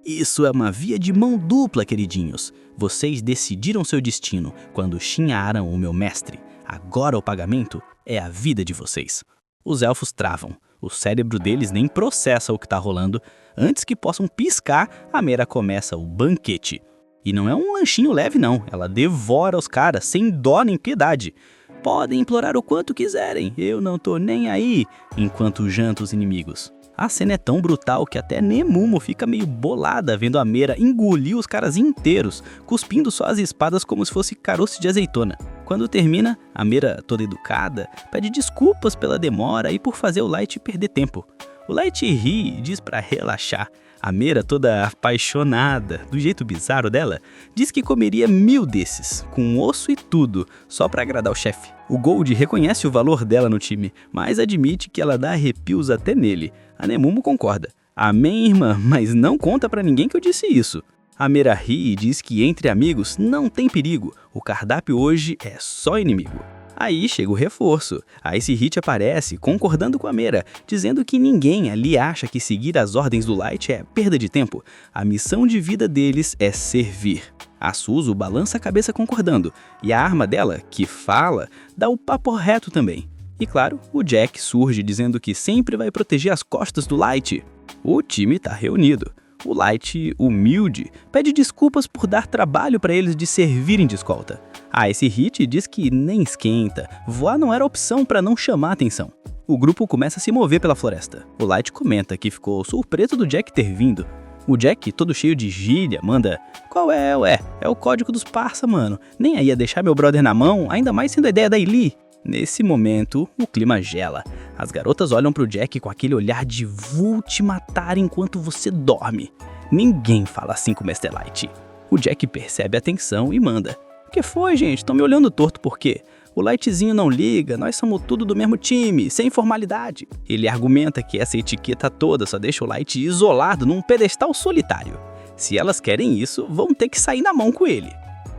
Isso é uma via de mão dupla, queridinhos. Vocês decidiram seu destino quando chinharam o meu mestre. Agora o pagamento é a vida de vocês. Os elfos travam. O cérebro deles nem processa o que tá rolando. Antes que possam piscar, a Mera começa o banquete. E não é um lanchinho leve não, ela devora os caras sem dó nem piedade. Podem implorar o quanto quiserem, eu não tô nem aí, enquanto janta os inimigos. A cena é tão brutal que até Nemumo fica meio bolada vendo a Mera engolir os caras inteiros, cuspindo só as espadas como se fosse caroço de azeitona. Quando termina, a Mera, toda educada, pede desculpas pela demora e por fazer o Light perder tempo. O Light ri e diz pra relaxar. A Mera, toda apaixonada, do jeito bizarro dela, diz que comeria 1000 desses, com osso e tudo, só pra agradar o chefe. O Gold reconhece o valor dela no time, mas admite que ela dá arrepios até nele. A Nemumo concorda. Amém, irmã, mas não conta pra ninguém que eu disse isso. A Mera ri e diz que entre amigos não tem perigo. O cardápio hoje é só inimigo. Aí chega o reforço. A Ice Hit aparece, concordando com a Mera, dizendo que ninguém ali acha que seguir as ordens do Light é perda de tempo. A missão de vida deles é servir. A Suzu balança a cabeça concordando, e a arma dela, que fala, dá o papo reto também. E claro, o Jack surge dizendo que sempre vai proteger as costas do Light. O time tá reunido. O Light, humilde, pede desculpas por dar trabalho para eles de servirem de escolta. A Ice Hit diz que nem esquenta, voar não era opção para não chamar atenção. O grupo começa a se mover pela floresta. O Light comenta que ficou surpreso do Jack ter vindo. O Jack, todo cheio de gíria, manda: "Qual é, ué? É o código dos parça, mano. Nem aí ia deixar meu brother na mão, ainda mais sendo a ideia da Eli." Nesse momento, o clima gela. As garotas olham pro Jack com aquele olhar de "vou te matar enquanto você dorme." Ninguém fala assim com o Mr. Light. O Jack percebe a tensão e manda: "O que foi, gente? Estão me olhando torto por quê? O Lightzinho não liga, nós somos tudo do mesmo time, sem formalidade." Ele argumenta que essa etiqueta toda só deixa o Light isolado num pedestal solitário. Se elas querem isso, vão ter que sair na mão com ele.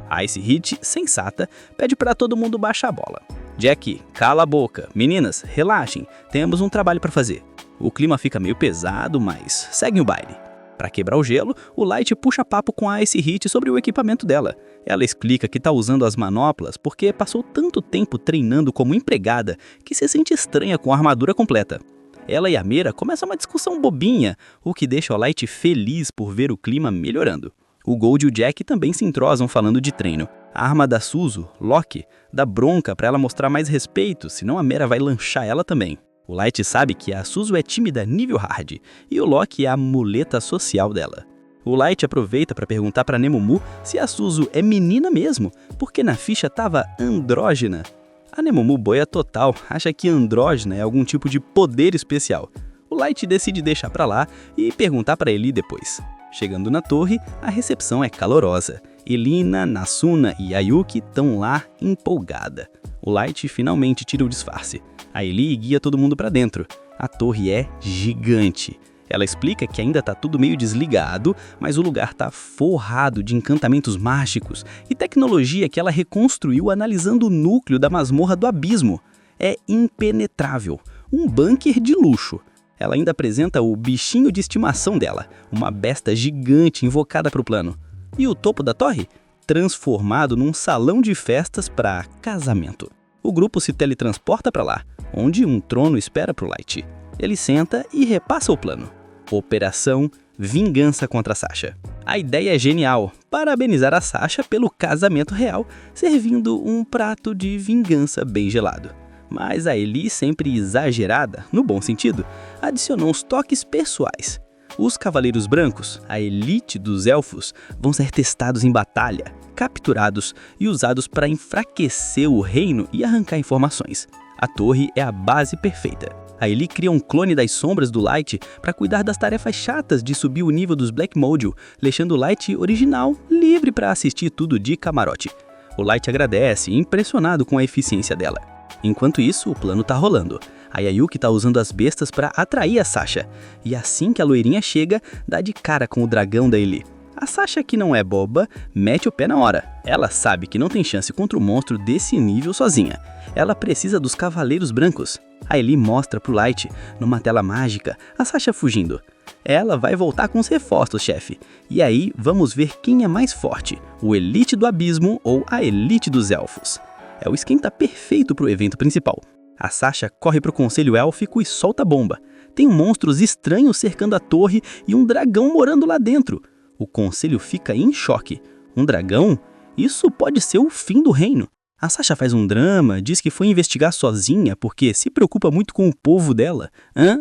A Ice Hit, sensata, pede para todo mundo baixar a bola. Jack, cala a boca. Meninas, relaxem, temos um trabalho para fazer. O clima fica meio pesado, mas segue o baile. Para quebrar o gelo, o Light puxa papo com a Ice Hit sobre o equipamento dela. Ela explica que tá usando as manoplas porque passou tanto tempo treinando como empregada que se sente estranha com a armadura completa. Ela e a Mera começam uma discussão bobinha, o que deixa o Light feliz por ver o clima melhorando. O Gold e o Jack também se entrosam falando de treino. A arma da Suzu, Loki, dá bronca pra ela mostrar mais respeito, senão a Mera vai lanchar ela também. O Light sabe que a Suzu é tímida nível hard, e o Loki é a muleta social dela. O Light aproveita pra perguntar pra Nemumu se a Suzu é menina mesmo, porque na ficha tava andrógena. A Nemumu boia total, acha que andrógena é algum tipo de poder especial. O Light decide deixar pra lá e perguntar pra Eli depois. Chegando na torre, a recepção é calorosa. Elina, Nasuna e Ayuki estão lá empolgada. O Light finalmente tira o disfarce. A Eli guia todo mundo pra dentro. A torre é gigante. Ela explica que ainda tá tudo meio desligado, mas o lugar tá forrado de encantamentos mágicos e tecnologia que ela reconstruiu analisando o núcleo da masmorra do abismo. É impenetrável, um bunker de luxo. Ela ainda apresenta o bichinho de estimação dela, uma besta gigante invocada para o plano. E o topo da torre? Transformado num salão de festas para casamento. O grupo se teletransporta para lá, onde um trono espera para o Light. Ele senta e repassa o plano. Operação Vingança contra Sasha. A ideia é genial, parabenizar a Sasha pelo casamento real, servindo um prato de vingança bem gelado. Mas a Eli, sempre exagerada, no bom sentido, adicionou uns toques pessoais. Os Cavaleiros Brancos, a elite dos elfos, vão ser testados em batalha, capturados e usados para enfraquecer o reino e arrancar informações. A torre é a base perfeita. A Eli cria um clone das sombras do Light para cuidar das tarefas chatas de subir o nível dos Black Mojo, deixando o Light original livre para assistir tudo de camarote. O Light agradece, impressionado com a eficiência dela. Enquanto isso, o plano tá rolando. A Ayuki tá usando as bestas para atrair a Sasha. E assim que a loirinha chega, dá de cara com o dragão da Eli. A Sasha, que não é boba, mete o pé na hora. Ela sabe que não tem chance contra um monstro desse nível sozinha. Ela precisa dos Cavaleiros Brancos. A Eli mostra pro Light, numa tela mágica, a Sasha fugindo. Ela vai voltar com os reforços, chefe. E aí, vamos ver quem é mais forte, o Elite do Abismo ou a Elite dos Elfos. É o esquenta perfeito pro evento principal. A Sasha corre pro conselho élfico e solta a bomba. Tem monstros estranhos cercando a torre e um dragão morando lá dentro. O conselho fica em choque. Um dragão? Isso pode ser o fim do reino. A Sasha faz um drama, diz que foi investigar sozinha porque se preocupa muito com o povo dela.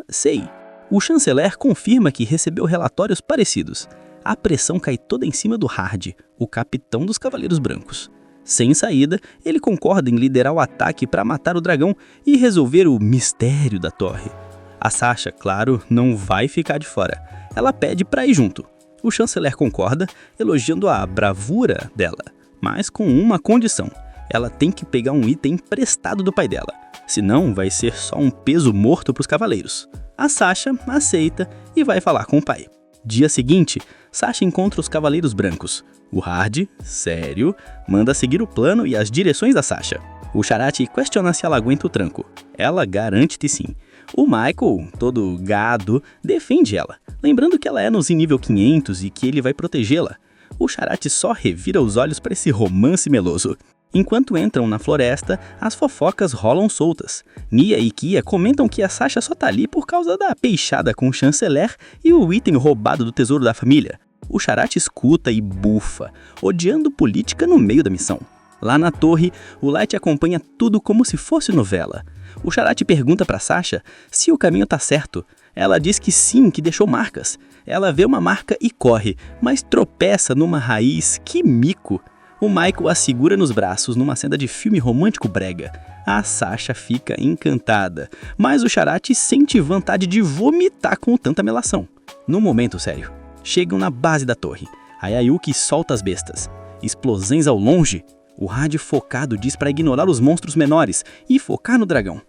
Sei. O chanceler confirma que recebeu relatórios parecidos. A pressão cai toda em cima do Hard, o capitão dos Cavaleiros Brancos. Sem saída, ele concorda em liderar o ataque para matar o dragão e resolver o mistério da torre. A Sasha, claro, não vai ficar de fora. Ela pede para ir junto. O chanceler concorda, elogiando a bravura dela, mas com uma condição. Ela tem que pegar um item emprestado do pai dela, senão vai ser só um peso morto para os cavaleiros. A Sasha aceita e vai falar com o pai. Dia seguinte, Sasha encontra os Cavaleiros Brancos. O Hard, sério, manda seguir o plano e as direções da Sasha. O Charati questiona se ela aguenta o tranco. Ela garante que sim. O Michael, todo gado, defende ela, lembrando que ela é nos nível 500 e que ele vai protegê-la. O Charati só revira os olhos para esse romance meloso. Enquanto entram na floresta, as fofocas rolam soltas. Nia e Kia comentam que a Sasha só tá ali por causa da peixada com o chanceler e o item roubado do tesouro da família. O Charati escuta e bufa, odiando política no meio da missão. Lá na torre, o Light acompanha tudo como se fosse novela. O Charati pergunta pra Sasha se o caminho tá certo. Ela diz que sim, que deixou marcas. Ela vê uma marca e corre, mas tropeça numa raiz. Que mico! O Michael a segura nos braços numa cena de filme romântico brega. A Sasha fica encantada, mas o Charati sente vontade de vomitar com tanta melação. No momento sério, chegam na base da torre. A Yayuki solta as bestas. Explosões ao longe. O rádio focado diz para ignorar os monstros menores e focar no dragão.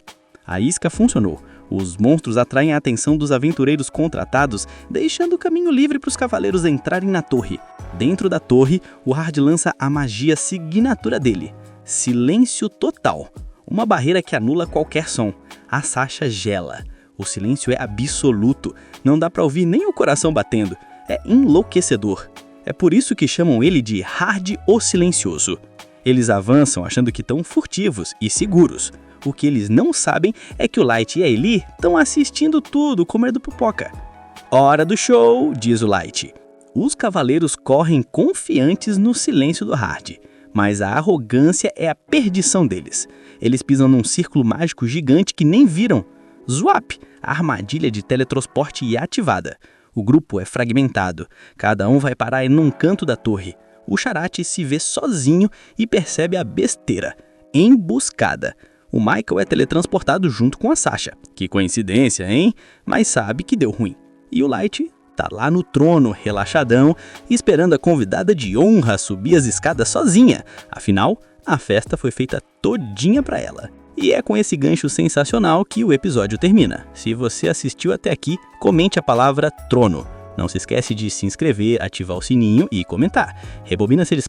A isca funcionou. Os monstros atraem a atenção dos aventureiros contratados, deixando o caminho livre para os cavaleiros entrarem na torre. Dentro da torre, o Hard lança a magia signatura dele. Silêncio total. Uma barreira que anula qualquer som. A Sasha gela. O silêncio é absoluto. Não dá para ouvir nem o coração batendo. É enlouquecedor. É por isso que chamam ele de Hard o Silencioso. Eles avançam achando que estão furtivos e seguros. O que eles não sabem é que o Light e a Eli estão assistindo tudo, comendo pipoca. Hora do show, diz o Light. Os cavaleiros correm confiantes no silêncio do Hard, mas a arrogância é a perdição deles. Eles pisam num círculo mágico gigante que nem viram. Zwap! A armadilha de teletransporte é ativada. O grupo é fragmentado. Cada um vai parar num canto da torre. O Charati se vê sozinho e percebe a besteira. Emboscada. O Michael é teletransportado junto com a Sasha. Que coincidência, hein? Mas sabe que deu ruim. E o Light tá lá no trono, relaxadão, esperando a convidada de honra subir as escadas sozinha. Afinal, a festa foi feita todinha pra ela. E é com esse gancho sensacional que o episódio termina. Se você assistiu até aqui, comente a palavra trono. Não se esquece de se inscrever, ativar o sininho e comentar. Rebobina se eles